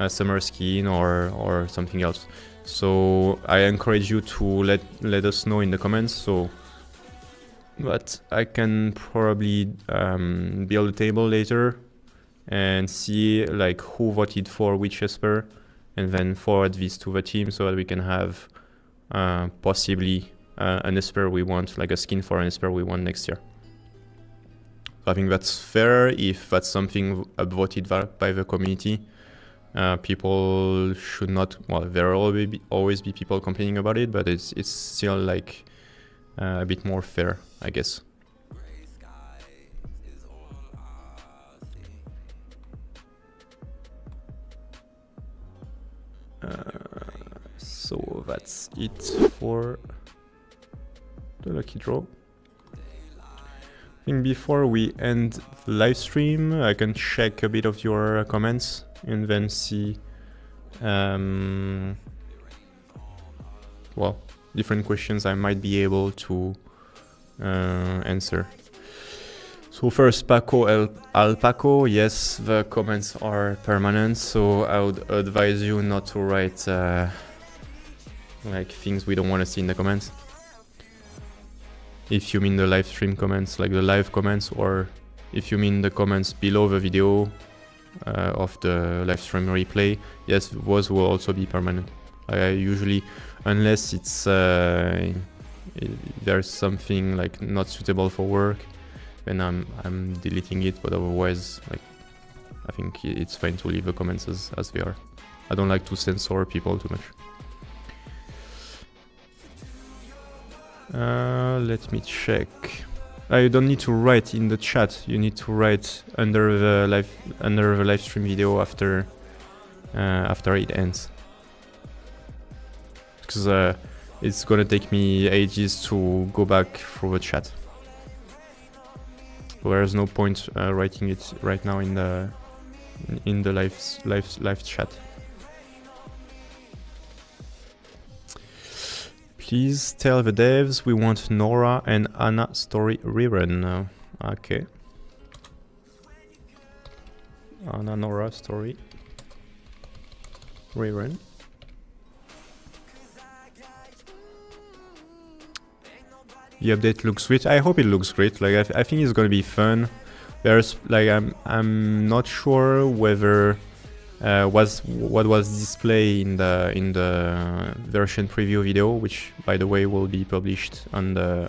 summer skin or something else. So I encourage you to let us know in the comments. So, but I can probably build a table later and see like who voted for which Esper, and then forward this to the team so that we can have possibly an Esper we want, like a skin for an Esper we want next year. So I think that's fair if that's something voted by the community. People should not, well, there will always be people complaining about it, but it's still like a bit more fair, I guess. So that's it for the lucky draw. I think before we end the live stream, I can check a bit of your comments and then see well, different questions I might be able to answer. So first, Paco Alpaco, yes, the comments are permanent, so I would advise you not to write like things we don't want to see in the comments. If you mean the live stream comments, like the live comments, or if you mean the comments below the video of the live stream replay, yes, those will also be permanent. I usually, unless it's there's something like not suitable for work, then I'm deleting it. But otherwise, like, I think it's fine to leave the comments as they are. I don't like to censor people too much. Let me check. You don't need to write in the chat. You need to write under the live stream video after it ends, because it's gonna take me ages to go back through the chat. So there's no point writing it right now in the live chat. Please tell the devs we want Nora and Anna story rerun. Okay. Anna Nora story rerun. The update looks great. I hope it looks great. Like I think it's gonna be fun. There's like I'm not sure whether what was displayed in the version preview video, which by the way will be published on the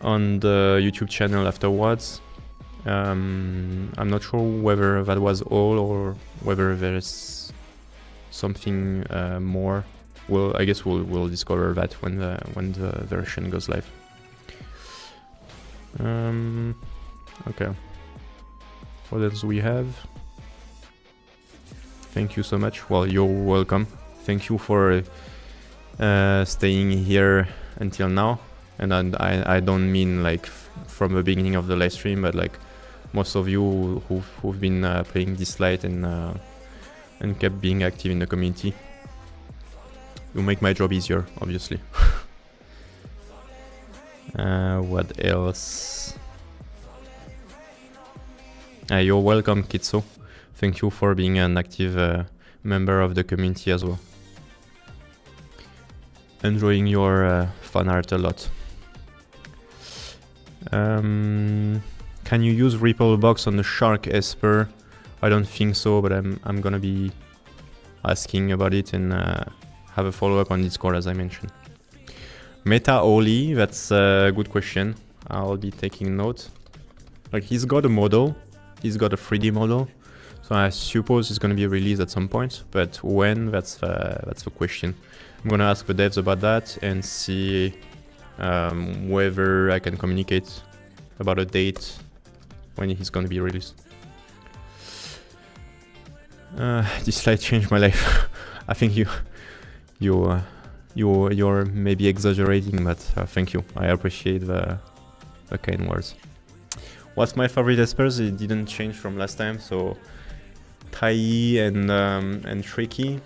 YouTube channel afterwards. I'm not sure whether that was all or whether there's something more. Well, I guess we'll discover that when the version goes live. Okay. What else do we have? Thank you so much. Well, you're welcome. Thank you for staying here until now. And I don't mean like from the beginning of the live stream, but like most of you who've been playing Dislyte and kept being active in the community. You make my job easier, obviously. What else? You're welcome, Kitso. Thank you for being an active member of the community as well. Enjoying your fan art a lot. Can you use Ripple Box on the Shark Esper? I don't think so, but I'm gonna be asking about it and have a follow-up on Discord, as I mentioned. Meta Oli, that's a good question. I'll be taking note. Like, he's got a model. He's got a 3D model. So I suppose it's going to be released at some point. But when, that's the question. I'm going to ask the devs about that and see whether I can communicate about a date when he's going to be released. This slide changed my life. I think you're maybe exaggerating, but thank you. I appreciate the kind words. What's my favorite espers? It didn't change from last time, so Tai and Tricky.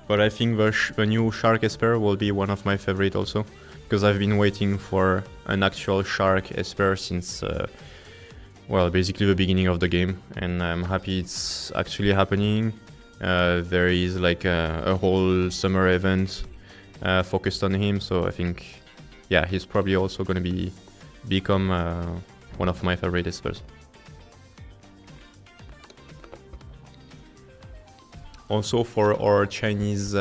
But I think the new Shark Esper will be one of my favorite also, because I've been waiting for an actual Shark Esper since well, basically the beginning of the game, and I'm happy it's actually happening. There is like a whole summer event focused on him, so I think, yeah, he's probably also going to become one of my favorite espers. Also for our Chinese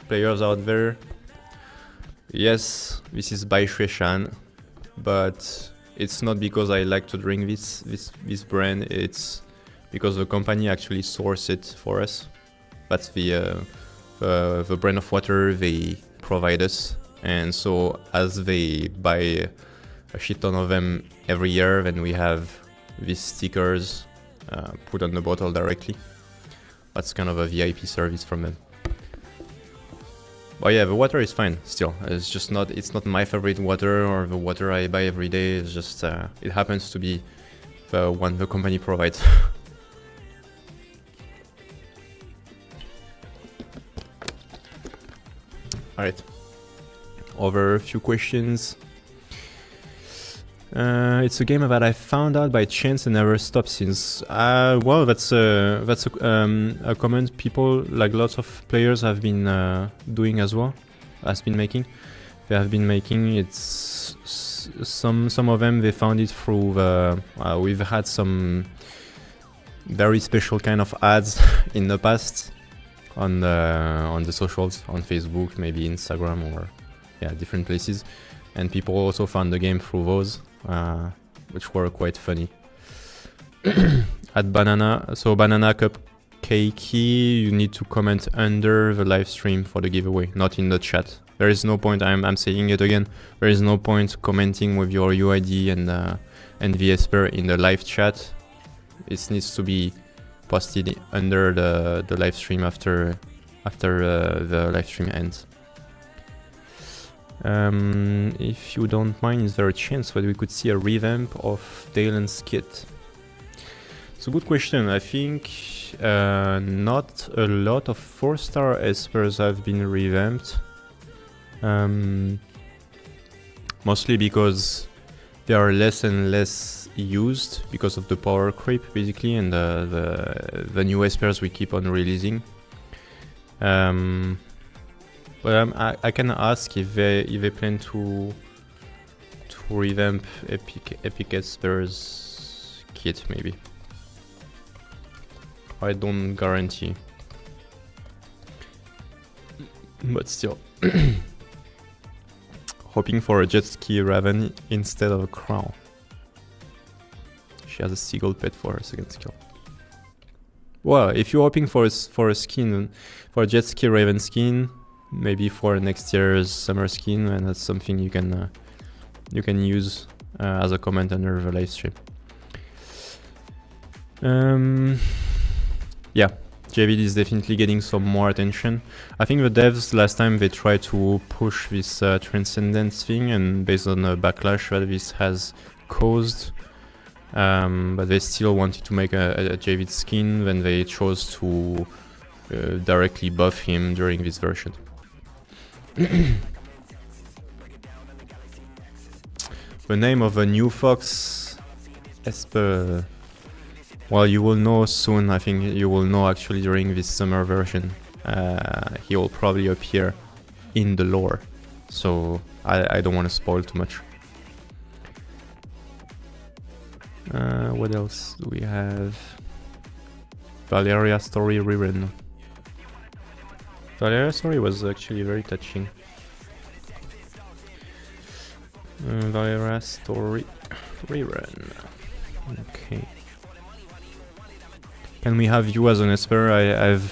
players out there, yes, this is Bai Shuishan, but it's not because I like to drink this brand. It's because the company actually sourced it for us. That's the brand of water they provide us, and so as they buy a shit ton of them every year, then we have these stickers put on the bottle directly. That's kind of a VIP service from them. But yeah, the water is fine still. It's just not, it's not my favorite water or the water I buy every day. It's just, it happens to be the one the company provides. Alright, over a few questions. It's a game that I found out by chance and never stopped since. Well, that's a comment people, like lots of players, have been doing as well. They have been making. It's some of them they found it through the. We've had some very special kind of ads in the past on the socials, on Facebook, maybe Instagram, or yeah, different places, and people also found the game through those. Which were quite funny. At Banana, so Banana Cupcakey, you need to comment under the live stream for the giveaway, not in the chat. There is no point, I'm saying it again, there is no point commenting with your UID and the Esper in the live chat. It needs to be posted under the live stream after the live stream ends. If you don't mind, is there a chance that we could see a revamp of Dalen's kit? It's a good question. I think not a lot of 4-star espers have been revamped. Mostly because they are less and less used because of the power creep, basically, and the new espers we keep on releasing. But I can ask if they plan to revamp Epic Espers kit, maybe. I don't guarantee, but still. Hoping for a jet ski Raven instead of a crown. She has a seagull pet for her second skill. Well, if you're hoping for a skin, for a jet ski Raven skin, maybe for next year's summer skin, and that's something you can use as a comment under the live stream. Yeah, JVD is definitely getting some more attention. I think the devs last time they tried to push this transcendence thing, and based on the backlash that this has caused, but they still wanted to make a JVD skin, then they chose to directly buff him during this version. The name of a new fox Esper. Well, you will know soon. I think you will know actually during this summer version. He will probably appear in the lore, so I don't want to spoil too much. What else do we have? Valeria story rerun. Valeria story was actually very touching. Valeria story rerun. Okay. Can we have you as an Esper? I've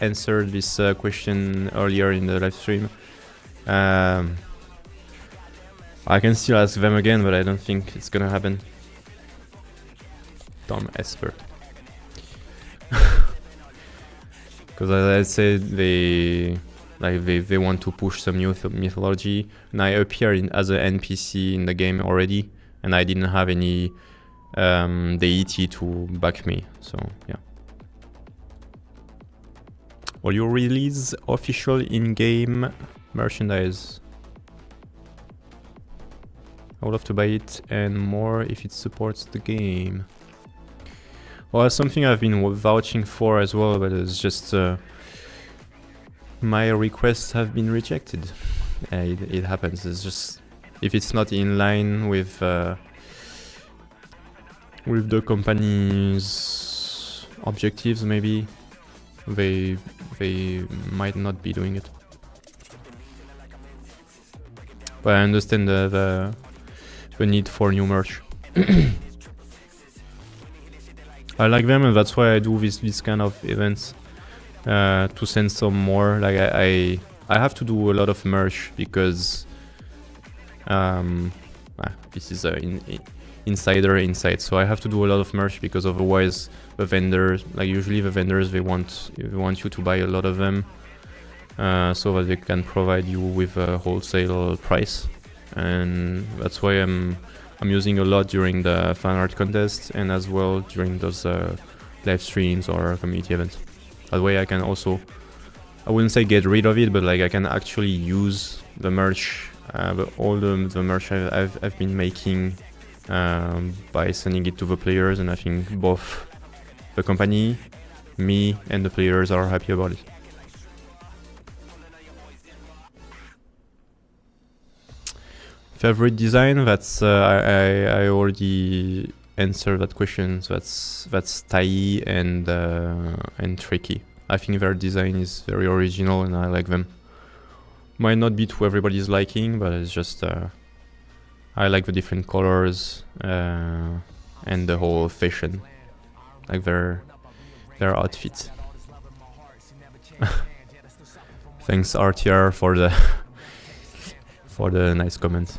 answered this question earlier in the live stream. I can still ask them again, but I don't think it's gonna happen. Dumb Esper. Because as I said, they want to push some new mythology, and I appear as an NPC in the game already, and I didn't have any deity to back me, so yeah. Will you release official in-game merchandise? I would love to buy it and more if it supports the game. Well, that's something I've been vouching for as well, but it's just my requests have been rejected. It happens. It's just if it's not in line with the company's objectives, maybe they might not be doing it. But I understand the need for new merch. I like them, and that's why I do this kind of events, to send some more. Like I have to do a lot of merch because this is insider insight. So I have to do a lot of merch because otherwise the vendors, like usually the vendors, they want you to buy a lot of them, so that they can provide you with a wholesale price, and that's why I'm using a lot during the fan art contest and as well during those live streams or community events. That way I can also, I wouldn't say get rid of it, but like I can actually use the merch, all the merch I've been making by sending it to the players, and I think both the company, me, and the players are happy about it. Favorite design? That's I already answered that question. So that's Tai and Tricky. I think their design is very original and I like them. Might not be to everybody's liking, but it's just I like the different colors and the whole fashion, like their outfit. Thanks RTR for the nice comment.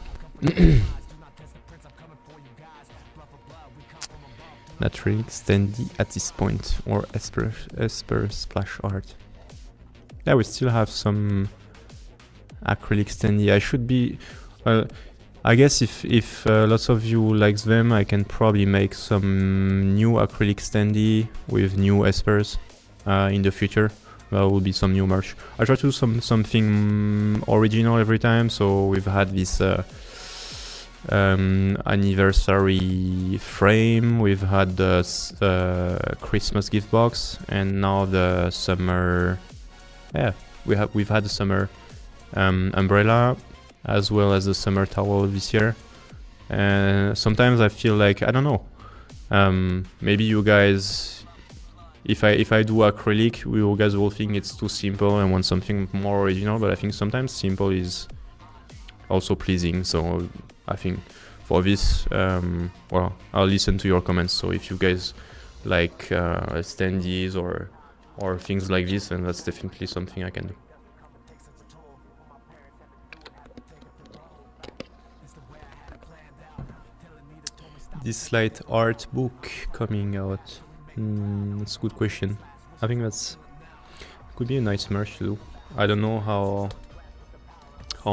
Naturally standy at this point, or Esper splash art. Yeah, we still have some acrylic standy. I should be I guess if lots of you likes them, I can probably make some new acrylic standee with new espers in the future. There will be some new merch. I try to do something original every time. So we've had this anniversary frame. We've had the Christmas gift box, and now the summer. Yeah, we've had the summer umbrella, as well as the summer towel this year. And sometimes I feel like, I don't know, maybe you guys, if I do acrylic, you guys will think it's too simple and want something more original, but I think sometimes simple is also pleasing. So I think for this, well, I'll listen to your comments. So if you guys like standees or things like this, then that's definitely something I can do. Dislyte art book coming out. That's a good question. I think that's could be a nice merch to do. I don't know how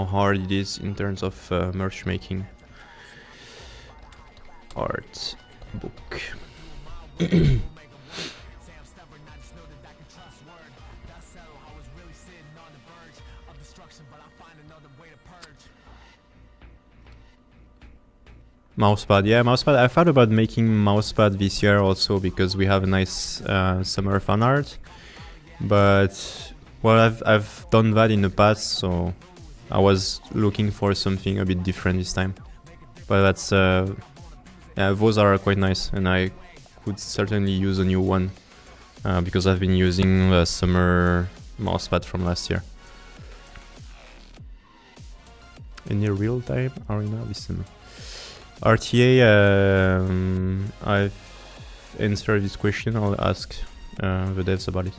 hard it is in terms of merch making. Art book. Mousepad, yeah, mousepad. I thought about making mousepad this year also because we have a nice summer fan art. But well, I've done that in the past, so I was looking for something a bit different this time. But that's yeah, those are quite nice, and I could certainly use a new one because I've been using the summer mousepad from last year. Any real-time arena this summer? RTA, I've answered this question. I'll ask the devs about it.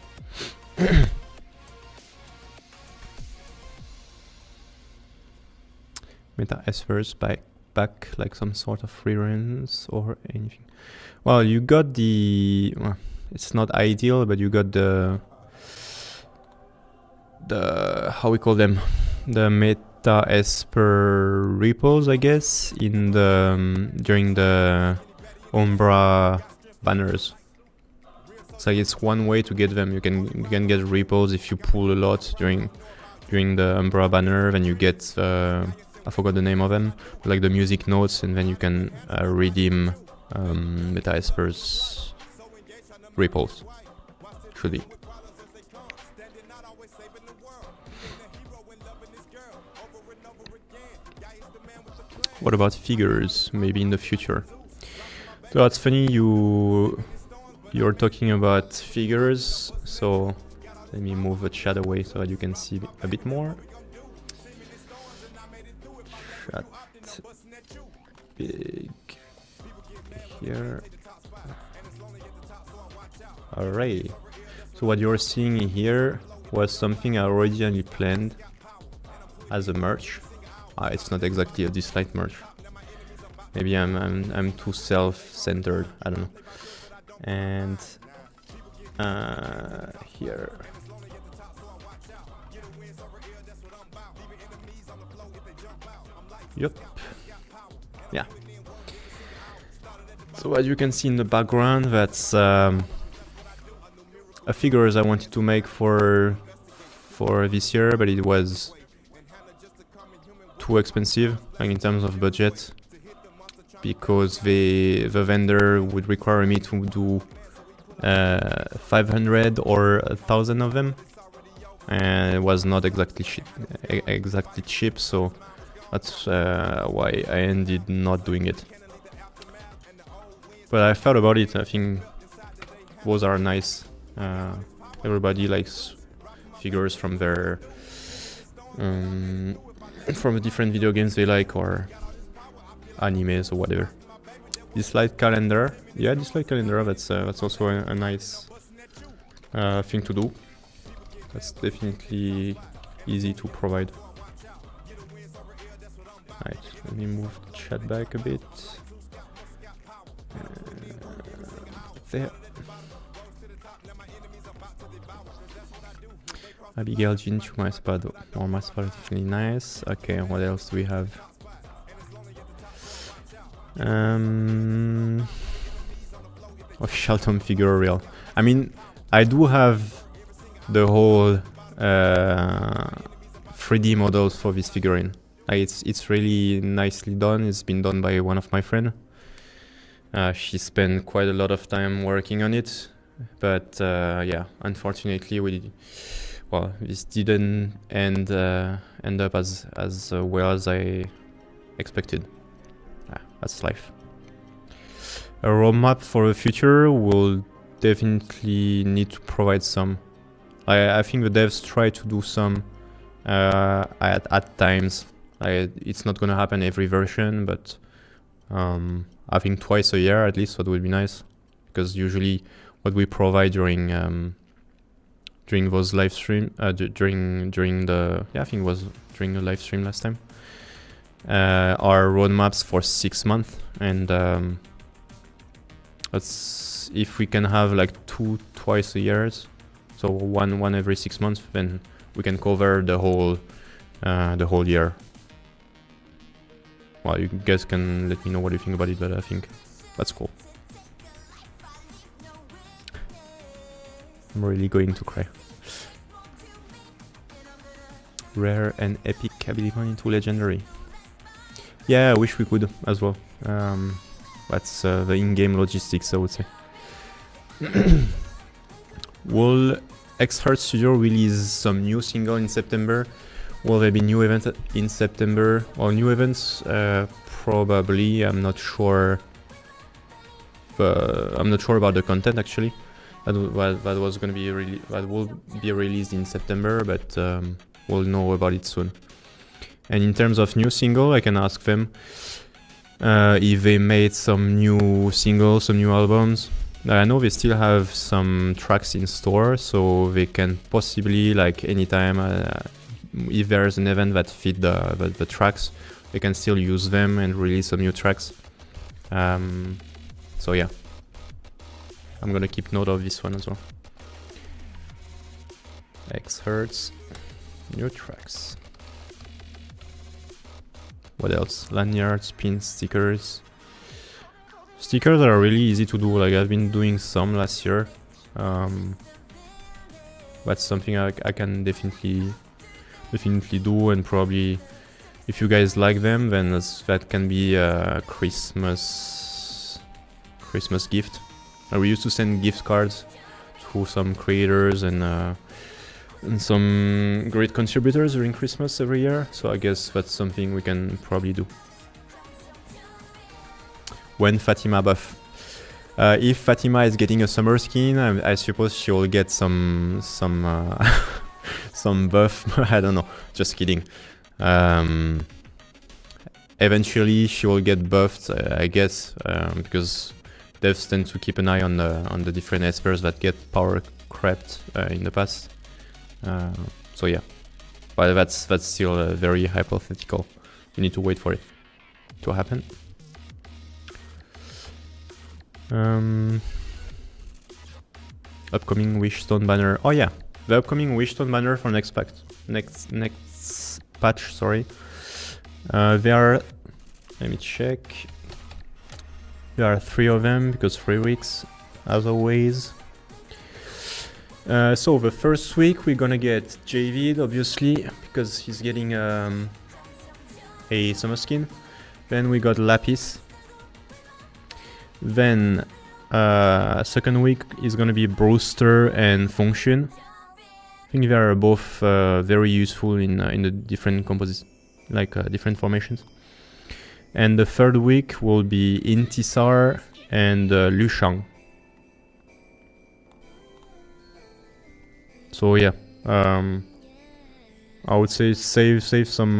Meta espers back like some sort of free runs or anything. Well, you got the. Well, it's not ideal, but you got the how we call them, the meta esper repos, I guess, in the during the Umbra banners. So it's one way to get them. You can get repos if you pull a lot during the Umbra banner. Then you get I forgot the name of them, but like the music notes, and then you can redeem meta espers repos. Should be. What about figures? Maybe in the future. So it's funny you're talking about figures. So let me move the chat away so that you can see a bit more. Chat big here. Alright. So what you're seeing here was something I originally planned as a merch. It's not exactly a Dislyte merch. Maybe I'm too self-centered. I don't know. And here. Yep. Yeah. So as you can see in the background, that's a figures I wanted to make for this year, but it was too expensive, like in terms of budget, because the vendor would require me to do 500 or 1,000 of them, and it was not exactly cheap, so that's why I ended not doing it. But I thought about it. I think those are nice. Everybody likes figures from their from the different video games they like, or animes or whatever. Dislyte calendar, yeah, Dislyte calendar. That's also a nice thing to do. That's definitely easy to provide. Right, let me move the chat back a bit. There. Abigail Jean to my spot. More my spot is definitely nice. Okay, what else do we have? Official Tom figure real. I mean, I do have the whole 3D models for this figurine. It's really nicely done. It's been done by one of my friends. She spent quite a lot of time working on it, but yeah, unfortunately this didn't end up as well as I expected. That's life. A roadmap for the future will definitely need to provide some. I think the devs try to do some at times. It's not gonna happen every version, but I think twice a year at least, that would be nice, because usually what we provide during those live stream during the I think it was during the live stream last time are roadmaps for 6 months, and that's if we can have like twice a year, so one every 6 months, then we can cover the whole year. Well, you guys can let me know what you think about it, but I think that's cool. I'm really going to cry. Rare and epic ability into legendary. Yeah, I wish we could as well. That's the in-game logistics, I would say. Will X-Heart Studio release some new single in September? Will there be new events in September? Or new events? Probably. I'm not sure. I'm not sure about the content actually. That was going to be that will be released in September, but we'll know about it soon. And in terms of new single, I can ask them if they made some new singles, some new albums. I know they still have some tracks in store, so they can possibly, like, anytime if there's an event that fit the tracks, they can still use them and release some new tracks. So yeah, I'm gonna keep note of this one as well. X-Hertz, new tracks. What else? Lanyards, pins, stickers. Stickers are really easy to do. Like, I've been doing some last year. That's something I can definitely do, and probably if you guys like them, then that can be a Christmas gift. We used to send gift cards to some creators and some great contributors during Christmas every year, so I guess that's something we can probably do. When Fatima buff? If Fatima is getting a summer skin, I suppose she will get some buff. I don't know, just kidding. Eventually she will get buffed, I guess, because devs tend to keep an eye on the different espers that get power crept in the past. So yeah, but that's still very hypothetical. You need to wait for it to happen. Upcoming Wishstone banner. Oh yeah, the upcoming Wishstone banner for next patch. Sorry. There are. Let me check. There are 3 of them because 3 weeks, as always. So the first week we're gonna get JV, obviously, because he's getting a summer skin. Then we got Lapis. Then second week is gonna be Brewster and Function. I think they are both very useful in the different composites, like different formations. And the third week will be Intisar and Lushang. So yeah, I would say save some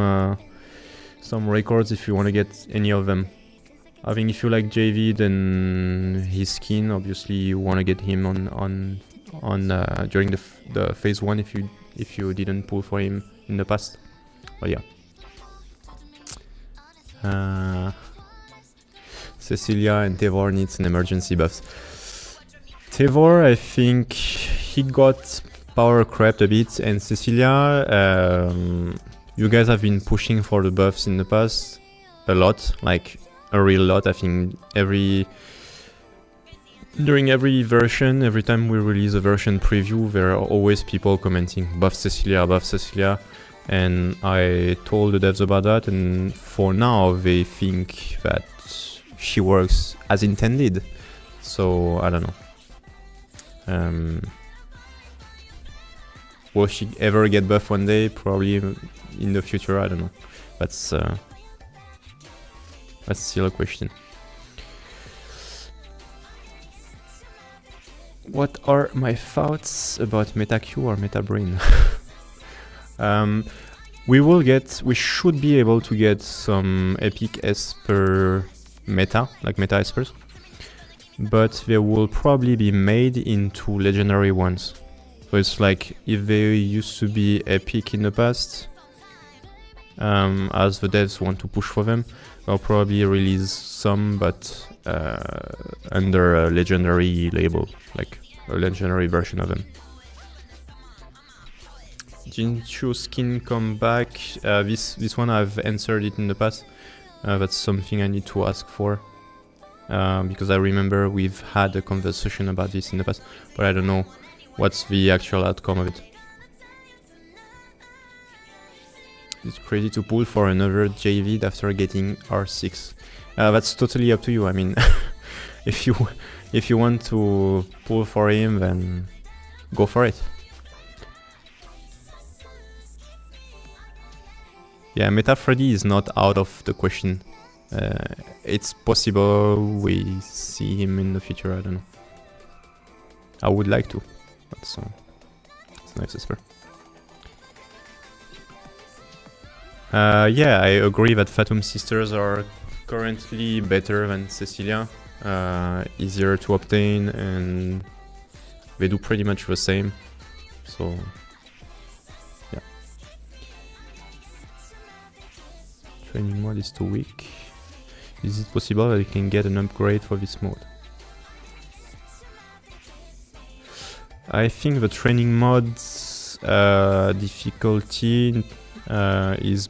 records if you want to get any of them. I think if you like JV, then his skin, obviously you want to get him on during the phase 1 if you didn't pull for him in the past. But yeah. Cecilia and Tevor needs an emergency buffs. Tevor, I think he got power crept a bit, and Cecilia, you guys have been pushing for the buffs in the past a lot. Like, a real lot. I think during every version, every time we release a version preview, there are always people commenting buff Cecilia, and I told the devs about that, and for now they think that she works as intended. So I don't know. Will she ever get buffed one day? Probably in the future. I don't know. That's still a question. What are my thoughts about MetaQ or MetaBrain? We should be able to get some epic Esper meta, like meta Espers, but they will probably be made into legendary ones. So it's like if they used to be epic in the past, as the devs want to push for them, they'll probably release some, but under a legendary label, like a legendary version of them. Jinchu skin come back. This one I've answered it in the past. That's something I need to ask for, because I remember we've had a conversation about this in the past, but I don't know what's the actual outcome of it. It's crazy to pull for another JV after getting R6. That's totally up to you. I mean, if you want to pull for him, then go for it. Yeah, Meta Freddy is not out of the question. It's possible we see him in the future. I don't know. I would like to. That's nice as well. Yeah, I agree that Fatum Sisters are currently better than Cecilia. Easier to obtain, and they do pretty much the same. So, yeah. Training mode is too weak. Is it possible that you can get an upgrade for this mode? I think the training mode's difficulty is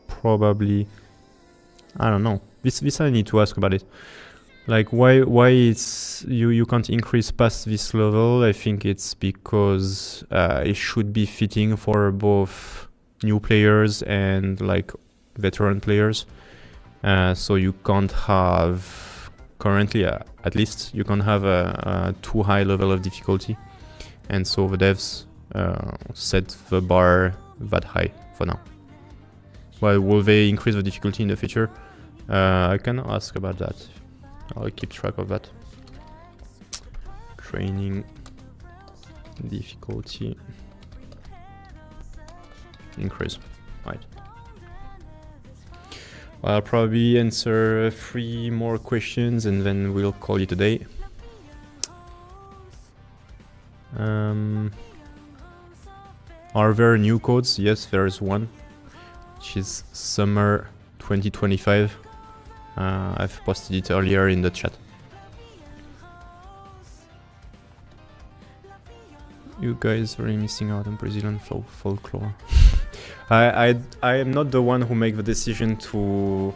probably, I don't know. This I need to ask about it. Like why it's you can't increase past this level. I think it's because it should be fitting for both new players and like veteran players. So you can't have currently, at least, you can't have a too high level of difficulty. And so the devs set the bar that high for now. Well, will they increase the difficulty in the future? I can ask about that. I'll keep track of that. Training difficulty increase. Right. Well, I'll probably answer 3 more questions and then we'll call it a day. Are there new codes? Yes, there is one, which is summer 2025. I've posted it earlier in the chat. You guys are really missing out on Brazilian folklore. I am not the one who make the decision to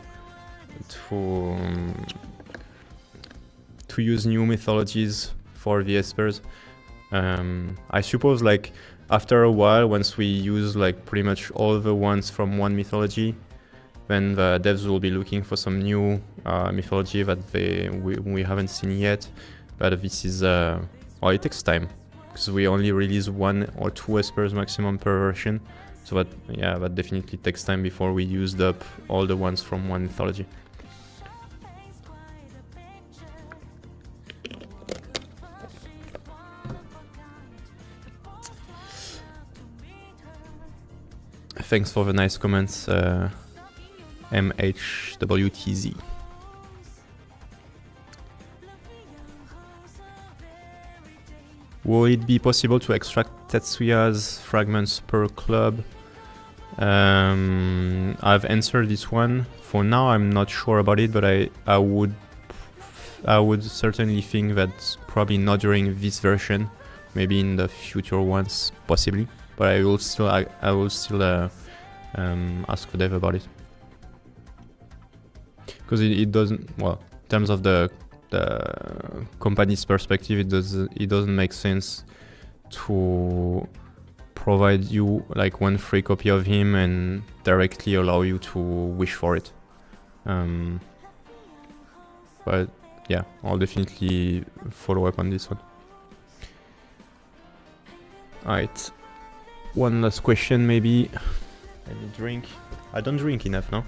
use new mythologies for the Espers. I suppose like after a while, once we use like pretty much all the ones from one mythology, then the devs will be looking for some new mythology that we haven't seen yet. But this is well, it takes time because we only release 1 or 2 Espers maximum per version. So that, yeah, that definitely takes time before we used up all the ones from one mythology. Thanks for the nice comments, MHWTZ. Will it be possible to extract Tetsuya's fragments per club? I've answered this one. For now, I'm not sure about it, but I would certainly think that probably not during this version, maybe in the future ones, possibly. But I will still ask the dev about it. because it doesn't, well, in terms of the company's perspective, it doesn't make sense to provide you like one free copy of him and directly allow you to wish for it. But yeah, I'll definitely follow up on this one. Alright, one last question maybe. Let me drink. I don't drink enough now.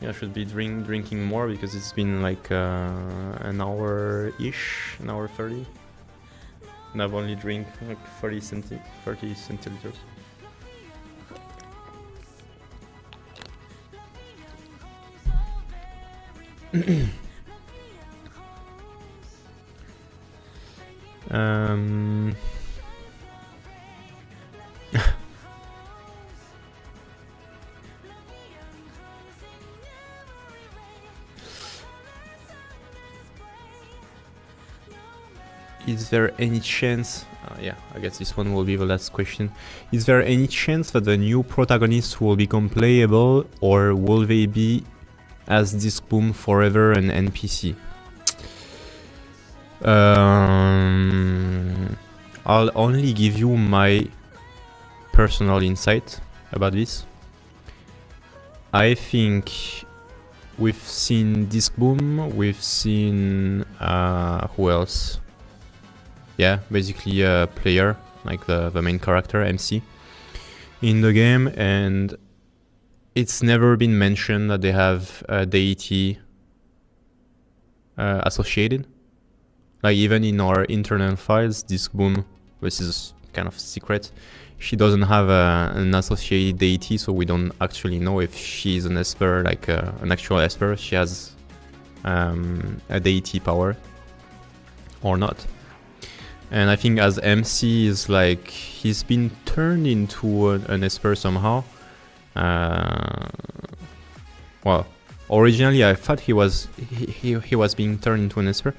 Yeah, I should be drinking more because it's been like an hour-ish, an hour 30. And I've only drank like 30 centiliters. Is there any chance, yeah, I guess this one will be the last question. Is there any chance that the new protagonists will become playable, or will they be, as Disc Boom, forever an NPC? I'll only give you my personal insight about this. I think we've seen Disc Boom, we've seen, who else? Yeah, basically a player, like the main character, MC, in the game, and it's never been mentioned that they have a deity associated. Like even in our internal files, Disc Boom, which is kind of secret, she doesn't have an associated deity, so we don't actually know if she's an Esper, like an actual Esper. She has a deity power or not. And I think as MC is like, he's been turned into an Esper somehow. Well, originally I thought he was being turned into an Esper,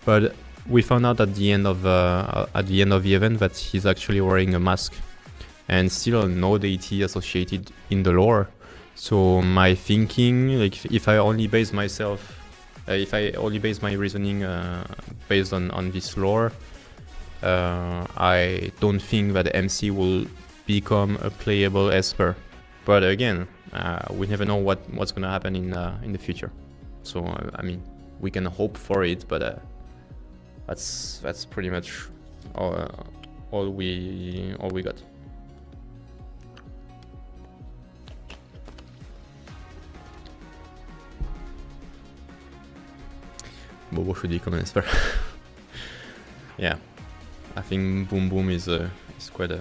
but we found out at the end of the event that he's actually wearing a mask, and still no deity associated in the lore. So my thinking, like if I only base my reasoning based on this lore, I don't think that MC will become a playable Esper. But again, we never know what's gonna happen in the future. So I mean, we can hope for it, but that's pretty much all we got. Bobo should become an Esper. Yeah. I think Boom Boom is quite a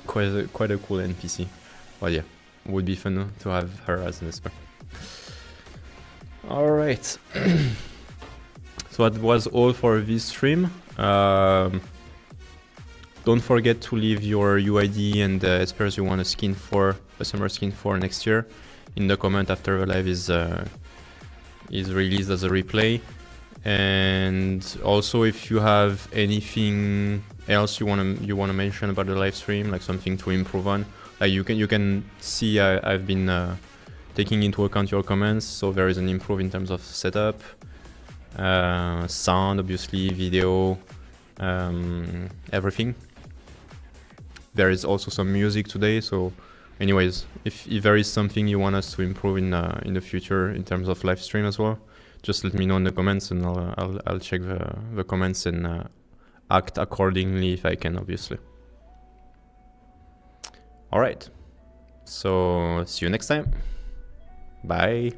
cool NPC. Well, yeah, it would be fun to have her as an Esper. All right, so that was all for this stream. Don't forget to leave your UID and the Espers you want a skin for, a summer skin for next year, in the comment after the live is released as a replay. And also, if you have anything else you wanna mention about the live stream, like something to improve on, like you can see I've been taking into account your comments, so there is an improve in terms of setup, sound, obviously, video, everything. There is also some music today, so anyways, if there is something you want us to improve in the future in terms of live stream as well, just let me know in the comments, and I'll check the comments and act accordingly if I can, obviously. All right, so see you next time. Bye.